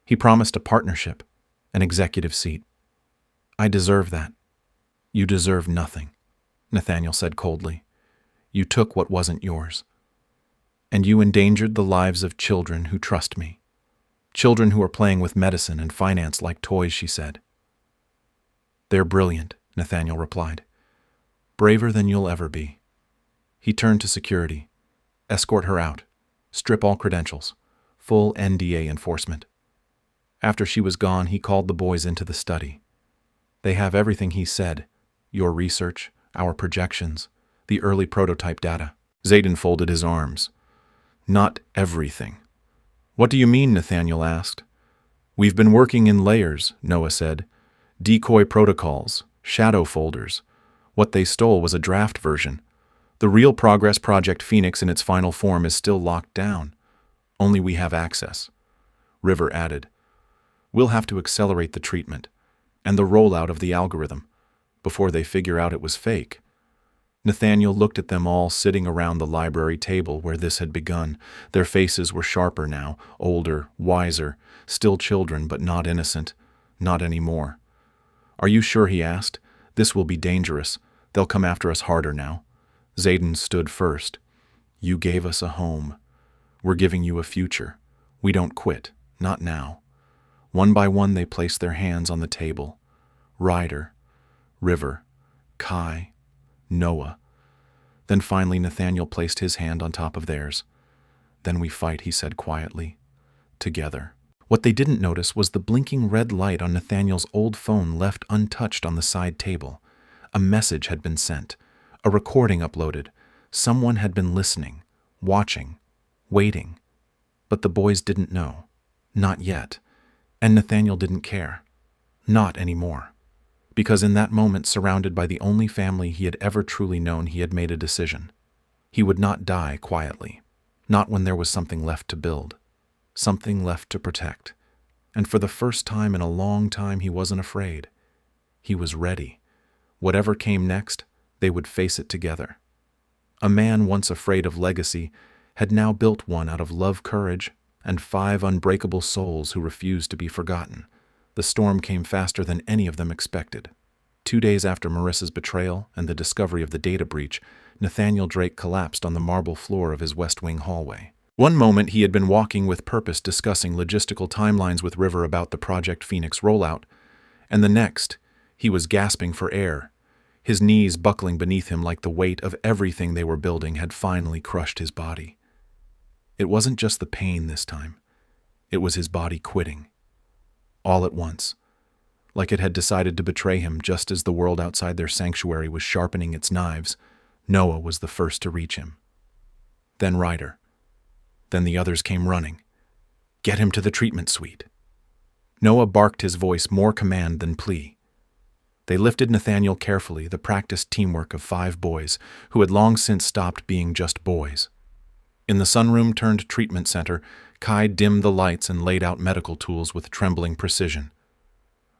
"He promised a partnership, an executive seat." "I deserve that." "You deserve nothing," Nathaniel said coldly. "You took what wasn't yours. And you endangered the lives of children who trust me. Children who are playing with medicine and finance like toys," she said. "They're brilliant," Nathaniel replied. "Braver than you'll ever be." He turned to security. "Escort her out. Strip all credentials. Full NDA enforcement." After she was gone, he called the boys into the study. "They have everything," he said. "Your research, our projections, the early prototype data." Zayden folded his arms. "Not everything." "What do you mean?" Nathaniel asked. "We've been working in layers," Noah said. "Decoy protocols, shadow folders. What they stole was a draft version. The real progress, Project Phoenix in its final form, is still locked down. Only we have access." River added, "We'll have to accelerate the treatment and the rollout of the algorithm before they figure out it was fake." Nathaniel looked at them all sitting around the library table where this had begun. Their faces were sharper now, older, wiser, still children but not innocent, not anymore. "Are you sure?" he asked. "This will be dangerous. They'll come after us harder now." Zayden stood first. "You gave us a home. We're giving you a future. We don't quit, not now." One by one they placed their hands on the table. Ryder, River, Kai, Noah. Then finally Nathaniel placed his hand on top of theirs. "Then we fight," he said quietly. "Together." What they didn't notice was the blinking red light on Nathaniel's old phone left untouched on the side table. A message had been sent, a recording uploaded. Someone had been listening, watching, waiting. But the boys didn't know. Not yet. And Nathaniel didn't care. Not anymore. Because in that moment, surrounded by the only family he had ever truly known, he had made a decision. He would not die quietly. Not when there was something left to build. Something left to protect. And for the first time in a long time, he wasn't afraid. He was ready. Whatever came next, they would face it together. A man once afraid of legacy had now built one out of love, courage, and 5 unbreakable souls who refused to be forgotten. The storm came faster than any of them expected. 2 days after Marissa's betrayal and the discovery of the data breach, Nathaniel Drake collapsed on the marble floor of his West Wing hallway. One moment he had been walking with purpose, discussing logistical timelines with River about the Project Phoenix rollout, and the next, he was gasping for air, his knees buckling beneath him like the weight of everything they were building had finally crushed his body. It wasn't just the pain this time. It was his body quitting. All at once, like it had decided to betray him just as the world outside their sanctuary was sharpening its knives. Noah was the first to reach him. Then Ryder. Then the others came running. Get him to the treatment suite. Noah barked, his voice more command than plea. They lifted Nathaniel carefully, the practiced teamwork of 5 boys who had long since stopped being just boys. In the sunroom-turned-treatment center, Kai dimmed the lights and laid out medical tools with trembling precision.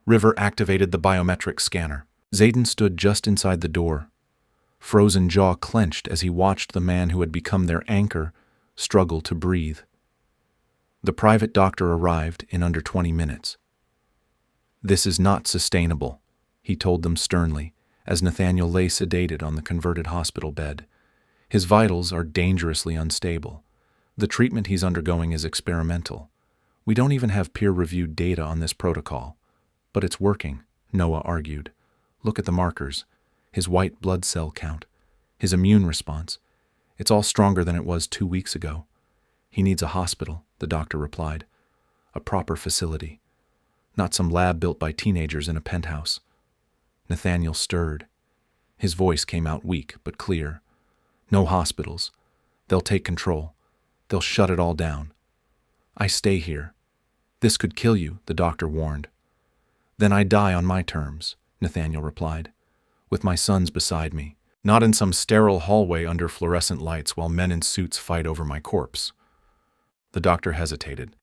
River activated the biometric scanner. Zayden stood just inside the door, frozen jaw clenched as he watched the man who had become their anchor struggle to breathe. The private doctor arrived in under 20 minutes. "This is not sustainable," he told them sternly, as Nathaniel lay sedated on the converted hospital bed. "His vitals are dangerously unstable. The treatment he's undergoing is experimental. We don't even have peer-reviewed data on this protocol. But it's working," Noah argued. "Look at the markers. His white blood cell count. His immune response. It's all stronger than it was 2 weeks ago. He needs a hospital," the doctor replied. "A proper facility. Not some lab built by teenagers in a penthouse." Nathaniel stirred. His voice came out weak but clear. "No hospitals. They'll take control. They'll shut it all down. I stay here. This could kill you," the doctor warned. "Then I die on my terms," Nathaniel replied, "with my sons beside me, not in some sterile hallway under fluorescent lights while men in suits fight over my corpse." The doctor hesitated.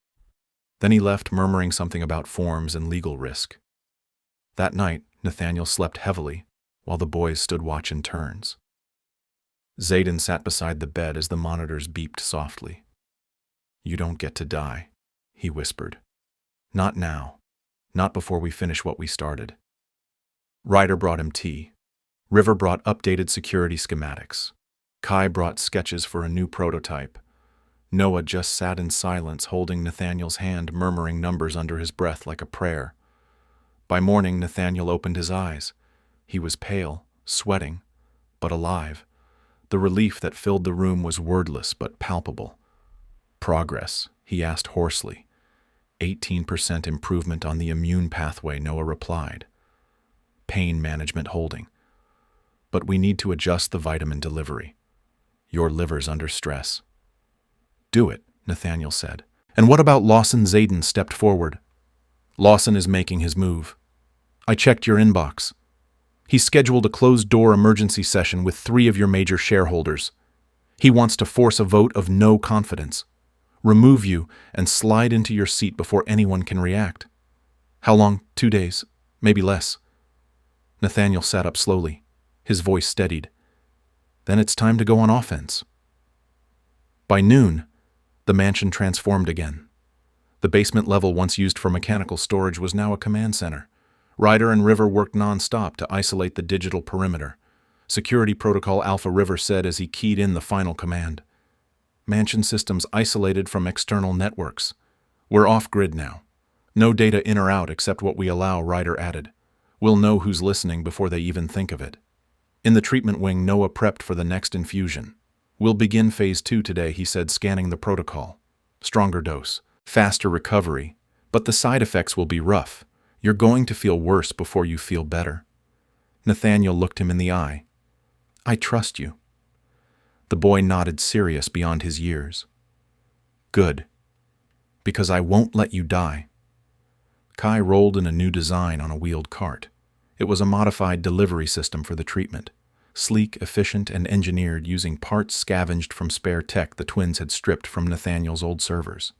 Then he left, murmuring something about forms and legal risk. That night, Nathaniel slept heavily while the boys stood watch in turns. Zayden sat beside the bed as the monitors beeped softly. "You don't get to die," he whispered. "Not now. Not before we finish what we started." Ryder brought him tea. River brought updated security schematics. Kai brought sketches for a new prototype. Noah just sat in silence, holding Nathaniel's hand, murmuring numbers under his breath like a prayer. By morning, Nathaniel opened his eyes. He was pale, sweating, but alive. The relief that filled the room was wordless but palpable. "Progress," he asked hoarsely. 18% improvement on the immune pathway," Noah replied. "Pain management holding. But we need to adjust the vitamin delivery. Your liver's under stress." "Do it," Nathaniel said. "And what about Lawson?" Zayden stepped forward. "Lawson is making his move. I checked your inbox. He's scheduled a closed-door emergency session with 3 of your major shareholders. He wants to force a vote of no confidence, remove you, and slide into your seat before anyone can react." "How long?" 2 days, maybe less." Nathaniel sat up slowly. His voice steadied. "Then it's time to go on offense." By noon, the mansion transformed again. The basement level once used for mechanical storage was now a command center. Ryder and River worked non-stop to isolate the digital perimeter. Security Protocol Alpha, River said as he keyed in the final command. "Mansion systems isolated from external networks. We're off-grid now. No data in or out except what we allow," Ryder added. "We'll know who's listening before they even think of it." In the treatment wing, Noah prepped for the next infusion. "We'll begin phase 2 today," he said, scanning the protocol. "Stronger dose, faster recovery, but the side effects will be rough. You're going to feel worse before you feel better." Nathaniel looked him in the eye. "I trust you." The boy nodded, serious beyond his years. "Good. Because I won't let you die." Kai rolled in a new design on a wheeled cart. It was a modified delivery system for the treatment, sleek, efficient, and engineered using parts scavenged from spare tech the twins had stripped from Nathaniel's old servers.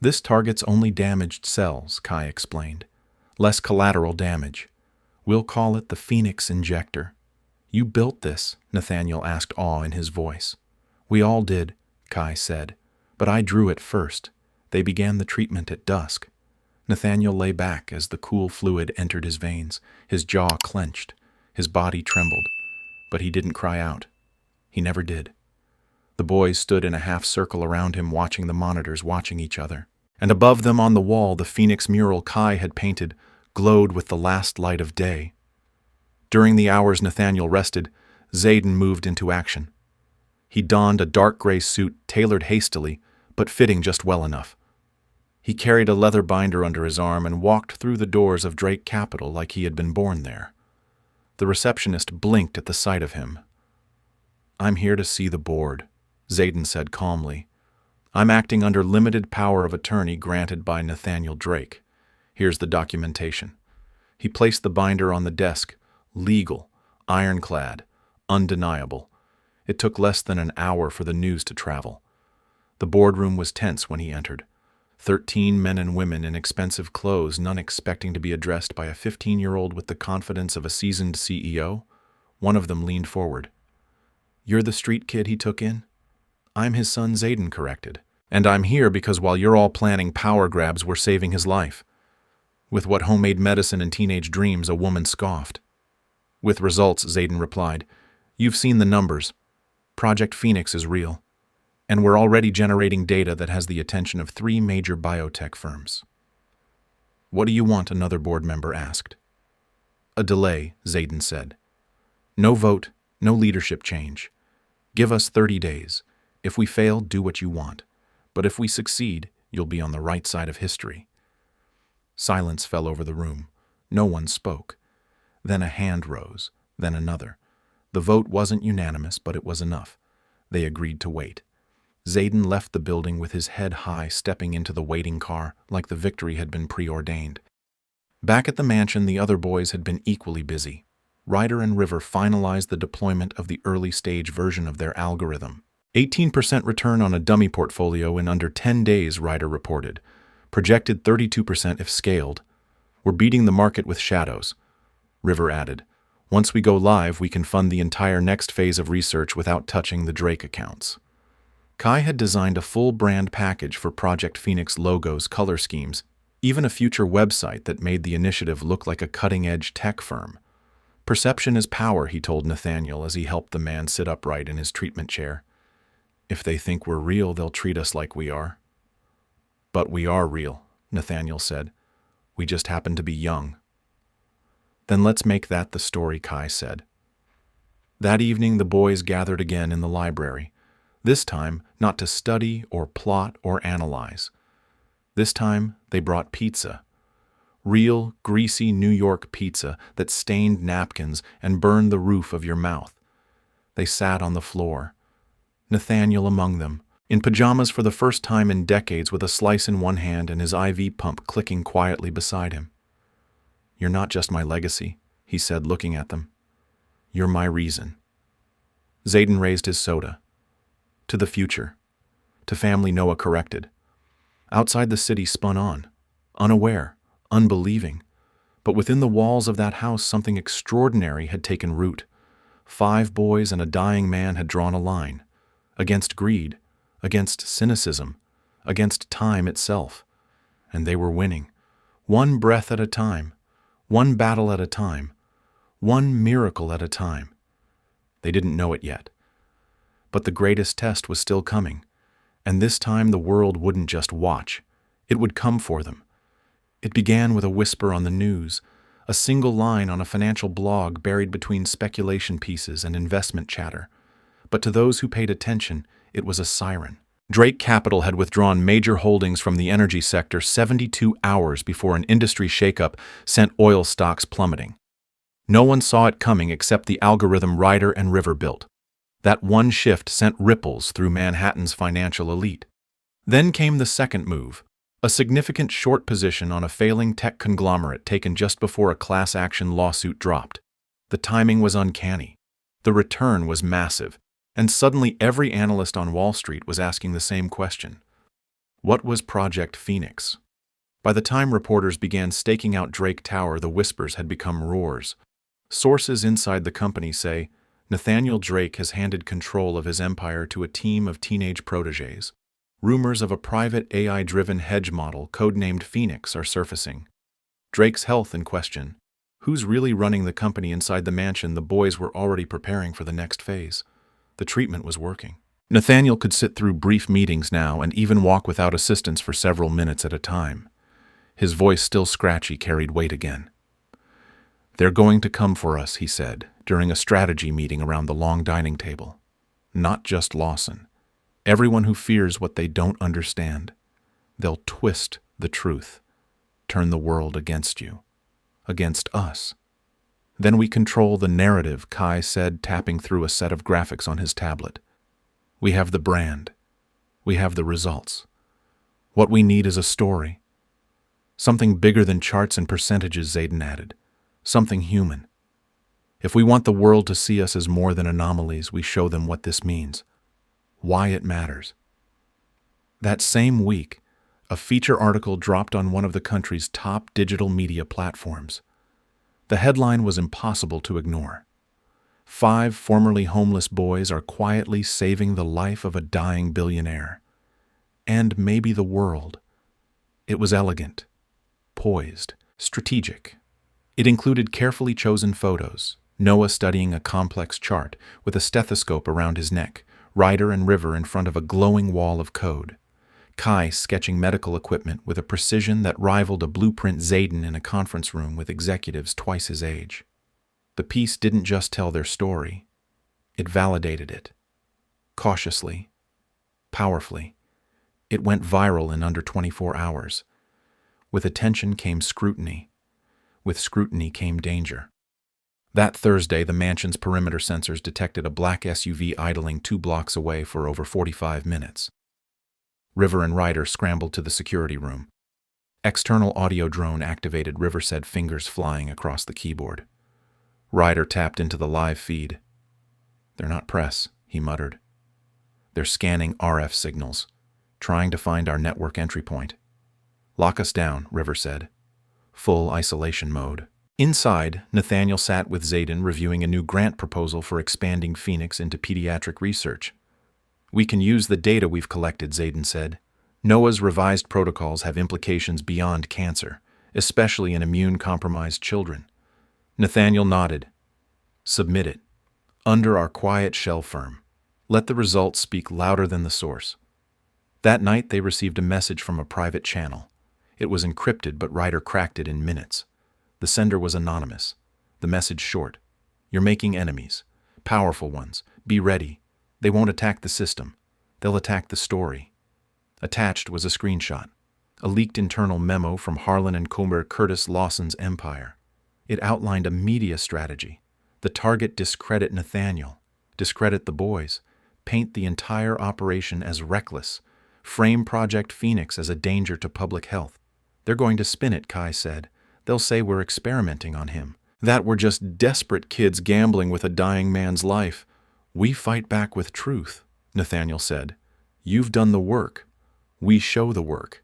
"This targets only damaged cells," Kai explained. "Less collateral damage. We'll call it the Phoenix Injector. You built this, Nathaniel asked, awe in his voice. We all did, Kai said, but I drew it first. They began the treatment at dusk. Nathaniel lay back as the cool fluid entered his veins. His jaw clenched. His body trembled. But he didn't cry out. He never did. The boys stood in a half circle around him, watching the monitors, watching each other. And above them on the wall, the phoenix mural Kai had painted glowed with the last light of day. During the hours Nathaniel rested, Zayden moved into action. He donned a dark gray suit tailored hastily, but fitting just well enough. He carried a leather binder under his arm and walked through the doors of Drake Capital like he had been born there. The receptionist blinked at the sight of him. I'm here to see the board, Zayden said calmly. I'm acting under limited power of attorney granted by Nathaniel Drake. Here's the documentation. He placed the binder on the desk. Legal, ironclad, undeniable. It took less than an hour for the news to travel. The boardroom was tense when he entered. 13 men and women in expensive clothes, none expecting to be addressed by a 15-year-old with the confidence of a seasoned CEO. One of them leaned forward. You're the street kid he took in? I'm his son, Zayden corrected. And I'm here because while you're all planning power grabs, we're saving his life. With what homemade medicine and teenage dreams, a woman scoffed. With results, Zayden replied. You've seen the numbers. Project Phoenix is real. And we're already generating data that has the attention of 3 major biotech firms. What do you want? Another board member asked. A delay, Zayden said. No vote, no leadership change. Give us 30 days. If we fail, do what you want. But if we succeed, you'll be on the right side of history. Silence fell over the room. No one spoke. Then a hand rose, then another. The vote wasn't unanimous, but it was enough. They agreed to wait. Zayden left the building with his head high, stepping into the waiting car like the victory had been preordained. Back at the mansion, the other boys had been equally busy. Ryder and River finalized the deployment of the early-stage version of their algorithm. 18% return on a dummy portfolio in under 10 days, Ryder reported. Projected 32% if scaled. We're beating the market with shadows. River added, once we go live, we can fund the entire next phase of research without touching the Drake accounts. Kai had designed a full brand package for Project Phoenix logos, color schemes, even a future website that made the initiative look like a cutting-edge tech firm. Perception is power, he told Nathaniel as he helped the man sit upright in his treatment chair. If they think we're real, they'll treat us like we are. But we are real, Nathaniel said. We just happen to be young. Then let's make that the story, Kai said. That evening, the boys gathered again in the library. This time, not to study or plot or analyze. This time, they brought pizza. Real, greasy New York pizza that stained napkins and burned the roof of your mouth. They sat on the floor. Nathaniel among them, in pajamas for the first time in decades, with a slice in one hand and his IV pump clicking quietly beside him. You're not just my legacy, he said, looking at them. You're my reason. Zayden raised his soda. To the future. To family, Noah corrected. Outside the city spun on, unaware, unbelieving. But within the walls of that house, something extraordinary had taken root. 5 boys and a dying man had drawn a line. Against greed, against cynicism, against time itself. And they were winning. One breath at a time. One battle at a time. One miracle at a time. They didn't know it yet. But the greatest test was still coming, and this time the world wouldn't just watch. It would come for them. It began with a whisper on the news, a single line on a financial blog buried between speculation pieces and investment chatter. But to those who paid attention, it was a siren. Drake Capital had withdrawn major holdings from the energy sector 72 hours before an industry shakeup sent oil stocks plummeting. No one saw it coming except the algorithm Ryder and River built. That one shift sent ripples through Manhattan's financial elite. Then came the second move, a significant short position on a failing tech conglomerate taken just before a class action lawsuit dropped. The timing was uncanny. The return was massive, and suddenly every analyst on Wall Street was asking the same question. What was Project Phoenix? By the time reporters began staking out Drake Tower, the whispers had become roars. Sources inside the company say, Nathaniel Drake has handed control of his empire to a team of teenage protégés. Rumors of a private AI-driven hedge model codenamed Phoenix are surfacing. Drake's health in question. Who's really running the company inside the mansion? The boys were already preparing for the next phase. The treatment was working. Nathaniel could sit through brief meetings now and even walk without assistance for several minutes at a time. His voice, still scratchy, carried weight again. "They're going to come for us," he said, during a strategy meeting around the long dining table. "Not just Lawson. Everyone who fears what they don't understand. They'll twist the truth, turn the world against you, against us." "Then we control the narrative," Kai said, tapping through a set of graphics on his tablet. "We have the brand. We have the results. What we need is a story. Something bigger than charts and percentages," Zayden added. "Something human. If we want the world to see us as more than anomalies, we show them what this means, why it matters." That same week, a feature article dropped on one of the country's top digital media platforms. The headline was impossible to ignore. 5 formerly homeless boys are quietly saving the life of a dying billionaire. And maybe the world. It was elegant, poised, strategic. It included carefully chosen photos, Noah studying a complex chart with a stethoscope around his neck, Ryder and River in front of a glowing wall of code, Kai sketching medical equipment with a precision that rivaled a blueprint, Zayden in a conference room with executives twice his age. The piece didn't just tell their story, it validated it. Cautiously, powerfully, it went viral in under 24 hours. With attention came scrutiny. With scrutiny came danger. That Thursday, the mansion's perimeter sensors detected a black SUV idling 2 blocks away for over 45 minutes. River and Ryder scrambled to the security room. External audio drone activated, River said, fingers flying across the keyboard. Ryder tapped into the live feed. "They're not press," he muttered. "They're scanning RF signals, trying to find our network entry point." "Lock us down," River said. "Full isolation mode." Inside, Nathaniel sat with Zayden reviewing a new grant proposal for expanding Phoenix into pediatric research. "We can use the data we've collected," Zayden said. "Noah's revised protocols have implications beyond cancer, especially in immune-compromised children." Nathaniel nodded. "Submit it. Under our quiet shell firm. Let the results speak louder than the source." That night they received a message from a private channel. It was encrypted, but Ryder cracked it in minutes. The sender was anonymous. The message short. "You're making enemies. Powerful ones. Be ready. They won't attack the system. They'll attack the story." Attached was a screenshot. A leaked internal memo from Harlan and Comer, Curtis Lawson's empire. It outlined a media strategy. The target: discredit Nathaniel, discredit the boys, paint the entire operation as reckless, frame Project Phoenix as a danger to public health. "They're going to spin it," Kai said. "They'll say we're experimenting on him, that we're just desperate kids gambling with a dying man's life." "We fight back with truth," Nathaniel said. "You've done the work. We show the work."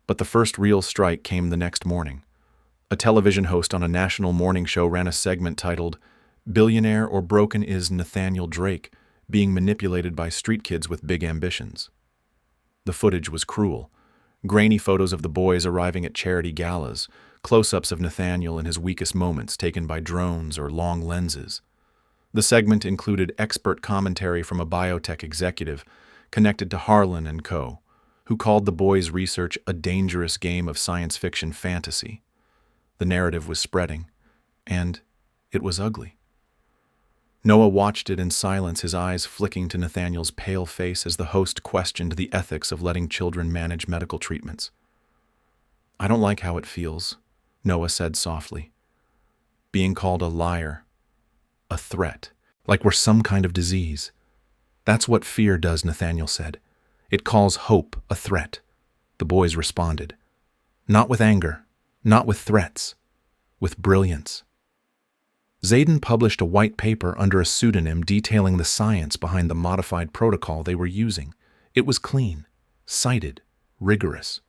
But the first real strike came the next morning. A television host on a national morning show ran a segment titled, "Billionaire or Broken is Nathaniel Drake, being manipulated by street kids with big ambitions." The footage was cruel. Grainy photos of the boys arriving at charity galas, close-ups of Nathaniel in his weakest moments taken by drones or long lenses. The segment included expert commentary from a biotech executive connected to Harlan and Co., who called the boys' research a dangerous game of science fiction fantasy. The narrative was spreading, and it was ugly. Noah watched it in silence, his eyes flicking to Nathaniel's pale face as the host questioned the ethics of letting children manage medical treatments. "I don't like how it feels," Noah said softly. "Being called a liar, a threat, like we're some kind of disease. That's what fear does," Nathaniel said. "It calls hope a threat." The boys responded. Not with anger, not with threats, with brilliance. Zayden published a white paper under a pseudonym detailing the science behind the modified protocol they were using. It was clean, cited, rigorous.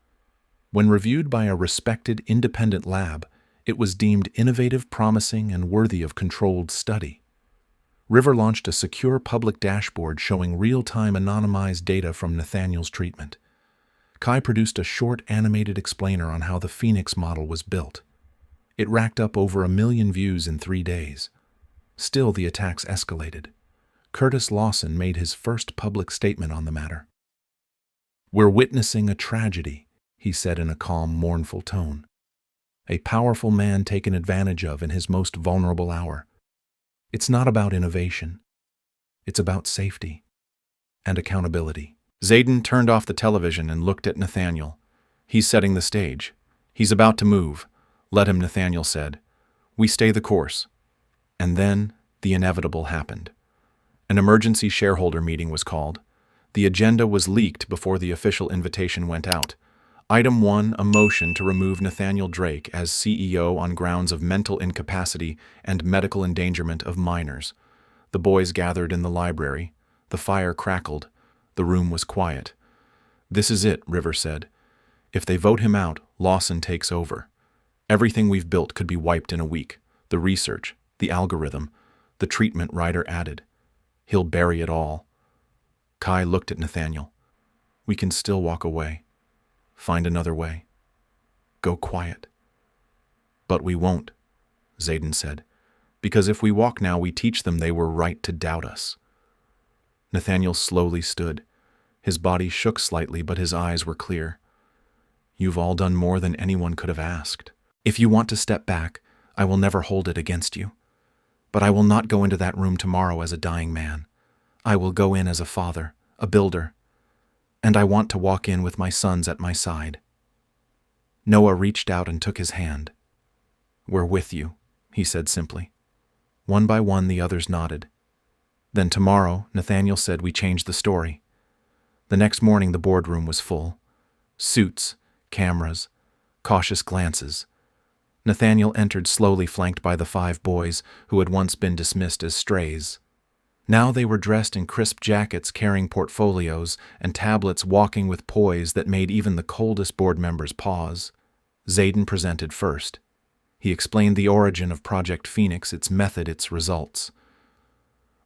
When reviewed by a respected independent lab, it was deemed innovative, promising, and worthy of controlled study. River launched a secure public dashboard showing real-time anonymized data from Nathaniel's treatment. Kai produced a short animated explainer on how the Phoenix model was built. It racked up over 1 million views in 3 days. Still, the attacks escalated. Curtis Lawson made his first public statement on the matter. "We're witnessing a tragedy," he said in a calm, mournful tone. "A powerful man taken advantage of in his most vulnerable hour. It's not about innovation. It's about safety and accountability." Zayden turned off the television and looked at Nathaniel. "He's setting the stage. He's about to move. Let him," Nathaniel said. "We stay the course." And then the inevitable happened. An emergency shareholder meeting was called. The agenda was leaked before the official invitation went out. Item 1, a motion to remove Nathaniel Drake as CEO on grounds of mental incapacity and medical endangerment of minors. The boys gathered in the library. The fire crackled. The room was quiet. "This is it," River said. "If they vote him out, Lawson takes over. Everything we've built could be wiped in a week. The research, the algorithm, the treatment," Ryder added. "He'll bury it all." Kai looked at Nathaniel. "We can still walk away. Find another way. Go quiet." "But we won't," Zayden said. "Because if we walk now, we teach them they were right to doubt us." Nathaniel slowly stood. His body shook slightly, but his eyes were clear. "You've all done more than anyone could have asked. If you want to step back, I will never hold it against you. But I will not go into that room tomorrow as a dying man. I will go in as a father, a builder. And I want to walk in with my sons at my side." Noah reached out and took his hand. "We're with you," he said simply. One by one, the others nodded. Then tomorrow, Nathaniel said, we change the story. The next morning, the boardroom was full. Suits, cameras, cautious glances. Nathaniel entered slowly, flanked by the 5 boys who had once been dismissed as strays. Now they were dressed in crisp jackets, carrying portfolios and tablets, walking with poise that made even the coldest board members pause. Zayden presented first. He explained the origin of Project Phoenix, its method, its results.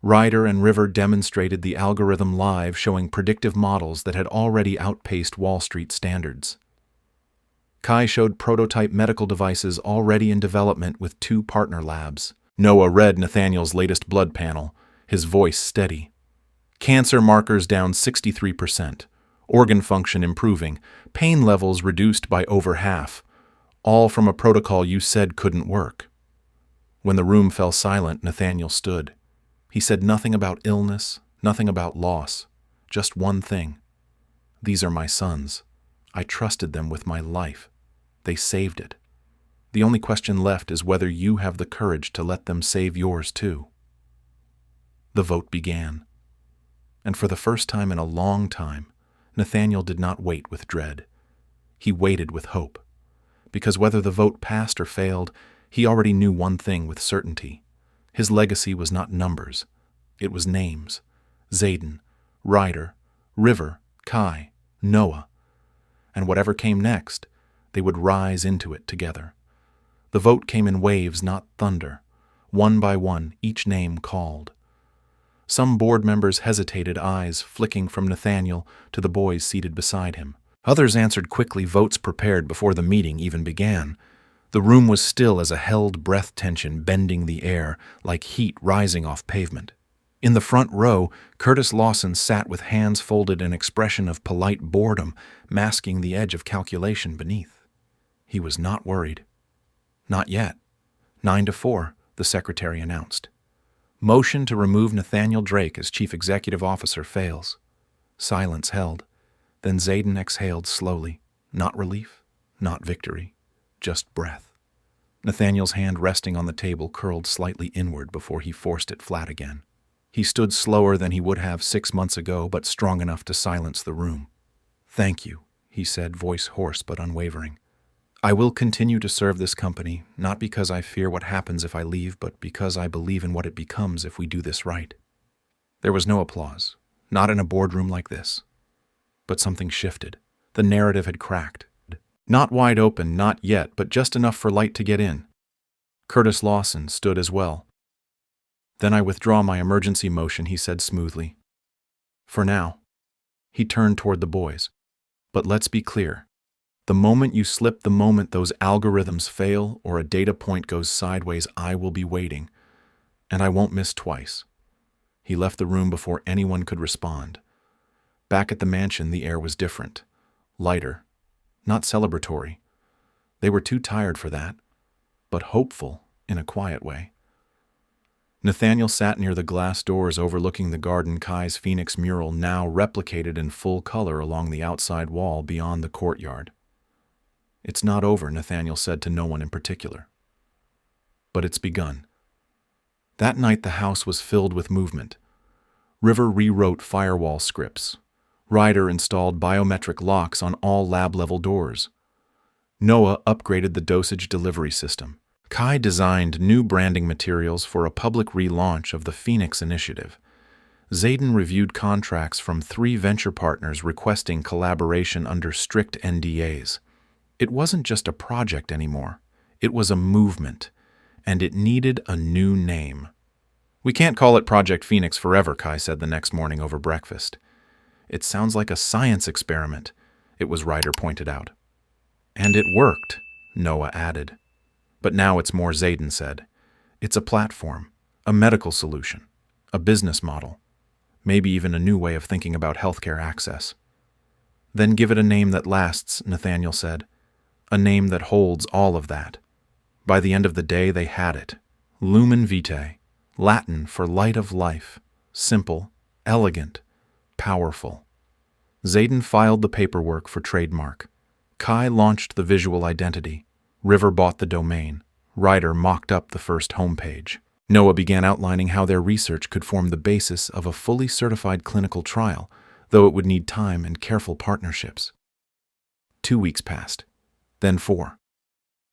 Ryder and River demonstrated the algorithm live, showing predictive models that had already outpaced Wall Street standards. Kai showed prototype medical devices already in development with 2 partner labs. Noah read Nathaniel's latest blood panel, his voice steady. "Cancer markers down 63%, organ function improving, pain levels reduced by over half, all from a protocol you said couldn't work." When the room fell silent, Nathaniel stood. He said nothing about illness, nothing about loss, just one thing. "These are my sons. I trusted them with my life. They saved it. The only question left is whether you have the courage to let them save yours too." The vote began. And for the first time in a long time, Nathaniel did not wait with dread. He waited with hope. Because whether the vote passed or failed, he already knew one thing with certainty. His legacy was not numbers. It was names. Zayden, Ryder, River, Kai, Noah. And whatever came next, they would rise into it together. The vote came in waves, not thunder. One by one, each name called. Some board members hesitated, eyes flicking from Nathaniel to the boys seated beside him. Others answered quickly, votes prepared before the meeting even began. The room was still as a held breath, tension bending the air like heat rising off pavement. In the front row, Curtis Lawson sat with hands folded, an expression of polite boredom masking the edge of calculation beneath. He was not worried. Not yet. 9-4, the secretary announced. Motion to remove Nathaniel Drake as chief executive officer fails. Silence held. Then Zayden exhaled slowly. Not relief, not victory, just breath. Nathaniel's hand resting on the table curled slightly inward before he forced it flat again. He stood slower than he would have 6 months ago, but strong enough to silence the room. "Thank you," he said, voice hoarse but unwavering. "I will continue to serve this company, not because I fear what happens if I leave, but because I believe in what it becomes if we do this right." There was no applause, not in a boardroom like this. But something shifted. The narrative had cracked. Not wide open, not yet, but just enough for light to get in. Curtis Lawson stood as well. Then I withdraw my emergency motion, he said smoothly. For now. He turned toward the boys. But let's be clear. The moment you slip, the moment those algorithms fail or a data point goes sideways, I will be waiting. And I won't miss twice. He left the room before anyone could respond. Back at the mansion, the air was different. Lighter. Not celebratory. They were too tired for that. But hopeful in a quiet way. Nathaniel sat near the glass doors overlooking the garden. Kai's Phoenix mural now replicated in full color along the outside wall beyond the courtyard. It's not over, Nathaniel said to no one in particular. But it's begun. That night the house was filled with movement. River rewrote firewall scripts. Ryder installed biometric locks on all lab-level doors. Noah upgraded the dosage delivery system. Kai designed new branding materials for a public relaunch of the Phoenix Initiative. Zayden reviewed contracts from 3 venture partners requesting collaboration under strict NDAs. It wasn't just a project anymore. It was a movement, and it needed a new name. We can't call it Project Phoenix forever, Kai said the next morning over breakfast. It sounds like a science experiment, it was Ryder pointed out. And it worked, Noah added. But now it's more, Zayden said. It's a platform, a medical solution, a business model, maybe even a new way of thinking about healthcare access. Then give it a name that lasts, Nathaniel said. A name that holds all of that. By the end of the day, they had it. Lumen Vitae, Latin for light of life, simple, elegant, powerful. Zayden filed the paperwork for trademark. Kai launched the visual identity. River bought the domain. Ryder mocked up the first homepage. Noah began outlining how their research could form the basis of a fully certified clinical trial, though it would need time and careful partnerships. 2 weeks passed, then 4.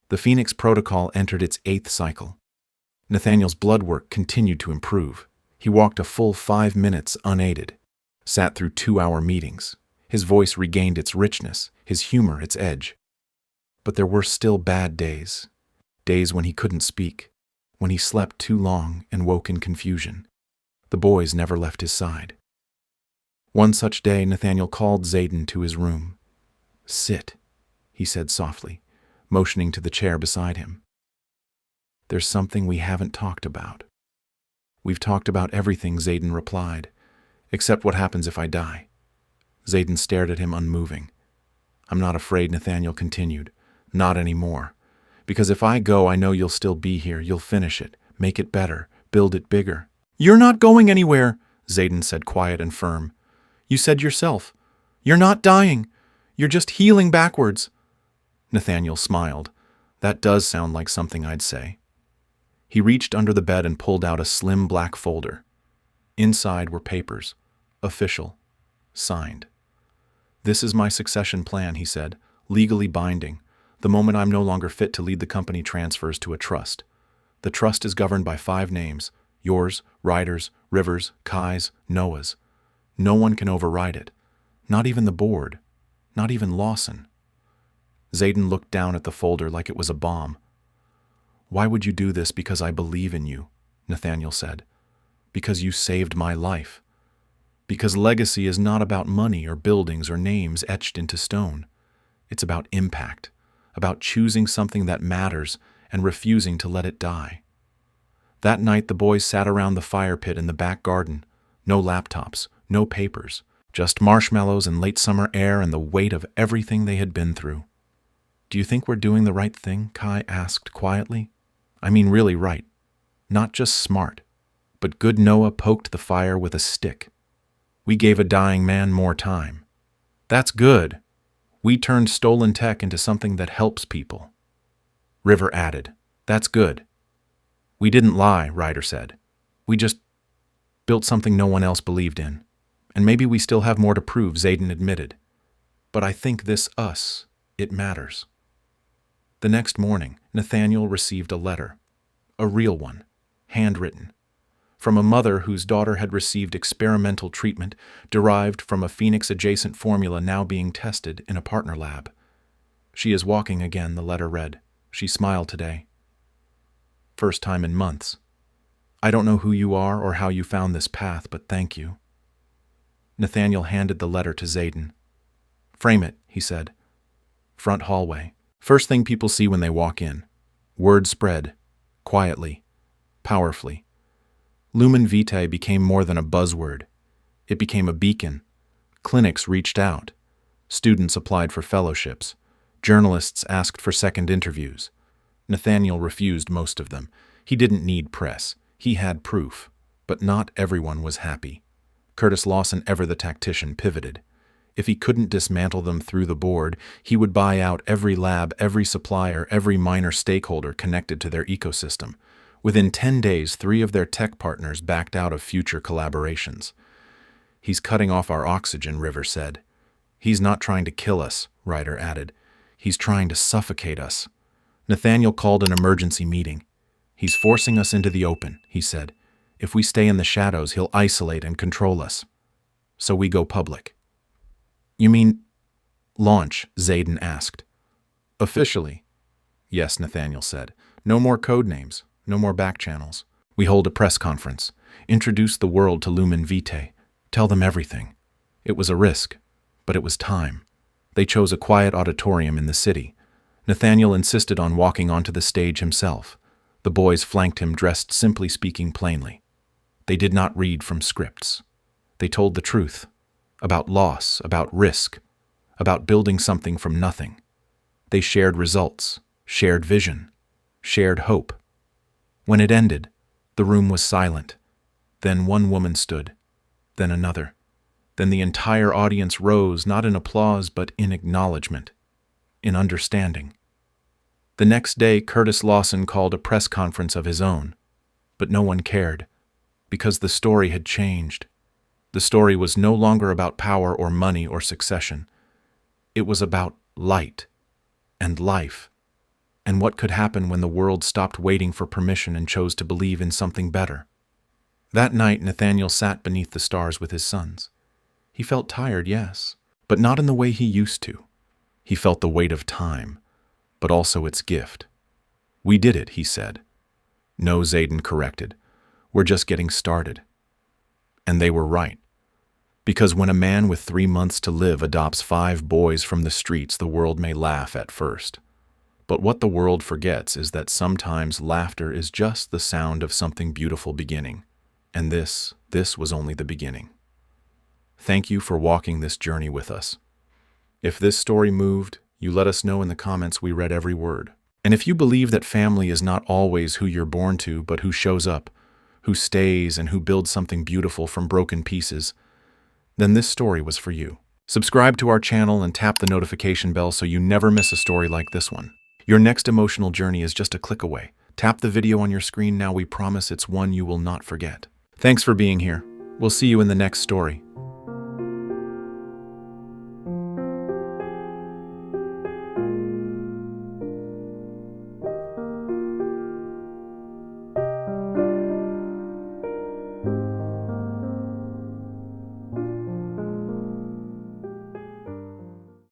The Phoenix Protocol entered its 8th cycle. Nathaniel's blood work continued to improve. He walked a full 5 minutes unaided, sat through 2-hour meetings. His voice regained its richness, his humor its edge. But there were still bad days. Days when he couldn't speak, when he slept too long and woke in confusion. The boys never left his side. One such day, Nathaniel called Zayden to his room. "Sit," he said softly, motioning to the chair beside him. "There's something we haven't talked about." "We've talked about everything," Zayden replied, "except what happens if I die." Zayden stared at him unmoving. "I'm not afraid," Nathaniel continued. "Not anymore. Because if I go, I know you'll still be here. You'll finish it, make it better, build it bigger." "You're not going anywhere," Zayden said, quiet and firm. "You said yourself. You're not dying. You're just healing backwards." Nathaniel smiled. That does sound like something I'd say. He reached under the bed and pulled out a slim black folder. Inside were papers, official, signed. "This is my succession plan," he said, "legally binding. The moment I'm no longer fit to lead the company transfers to a trust. The trust is governed by 5 names, yours, Ryder's, River's, Kai's, Noah's. No one can override it. Not even the board. Not even Lawson." Zayden looked down at the folder like it was a bomb. "Why would you do this? Because I believe in you," Nathaniel said. "Because you saved my life. Because legacy is not about money or buildings or names etched into stone. It's about impact, about choosing something that matters and refusing to let it die." That night the boys sat around the fire pit in the back garden. No laptops, no papers, just marshmallows and late summer air and the weight of everything they had been through. "Do you think we're doing the right thing?" Kai asked quietly. "I mean really right. Not just smart." But good Noah poked the fire with a stick. "We gave a dying man more time." "That's good. We turned stolen tech into something that helps people." River added, "That's good." "We didn't lie," Ryder said. "We just built something no one else believed in. And maybe we still have more to prove," Zayden admitted. "But I think this us, it matters." The next morning, Nathaniel received a letter. A real one, handwritten. From a mother whose daughter had received experimental treatment derived from a Phoenix-adjacent formula now being tested in a partner lab. "She is walking again," the letter read. "She smiled today. First time in months. I don't know who you are or how you found this path, but thank you. Nathaniel handed the letter to Zayden. Frame it, he said. Front hallway. First thing people see when they walk in. Word spread. Quietly. Powerfully. Lumen Vitae became more than a buzzword. It became a beacon. Clinics reached out. Students applied for fellowships. Journalists asked for second interviews. Nathaniel refused most of them. He didn't need press. He had proof. But not everyone was happy. Curtis Lawson, ever the tactician, pivoted. If he couldn't dismantle them through the board, he would buy out every lab, every supplier, every minor stakeholder connected to their ecosystem. Within 10 days, 3 of their tech partners backed out of future collaborations. He's cutting off our oxygen, River said. He's not trying to kill us, Ryder added. He's trying to suffocate us. Nathaniel called an emergency meeting. He's forcing us into the open, he said. If we stay in the shadows, he'll isolate and control us. So we go public. You mean launch? Zayden asked. Officially. Yes, Nathaniel said. No more code names, no more back channels. We hold a press conference. Introduce the world to Lumen Vitae. Tell them everything. It was a risk, but it was time. They chose a quiet auditorium in the city. Nathaniel insisted on walking onto the stage himself. The boys flanked him, dressed simply, speaking plainly. They did not read from scripts. They told the truth. About loss, about risk, about building something from nothing. They shared results, shared vision, shared hope. When it ended, the room was silent. Then one woman stood, then another. Then the entire audience rose, not in applause, but in acknowledgement, in understanding. The next day, Curtis Lawson called a press conference of his own, but no one cared, because the story had changed. The story was no longer about power or money or succession. It was about light and life, and what could happen when the world stopped waiting for permission and chose to believe in something better. That night, Nathaniel sat beneath the stars with his sons. He felt tired, yes, but not in the way he used to. He felt the weight of time, but also its gift. We did it, he said. No, Zayden corrected. We're just getting started. And they were right. Because when a man with 3 months to live adopts 5 boys from the streets, the world may laugh at first. But what the world forgets is that sometimes laughter is just the sound of something beautiful beginning. And this was only the beginning. Thank you for walking this journey with us. If this story moved, you let us know in the comments. We read every word. And if you believe that family is not always who you're born to, but who shows up, who stays, and who builds something beautiful from broken pieces, then this story was for you. Subscribe to our channel and tap the notification bell so you never miss a story like this one. Your next emotional journey is just a click away. Tap the video on your screen now. We promise it's one you will not forget. Thanks for being here. We'll see you in the next story.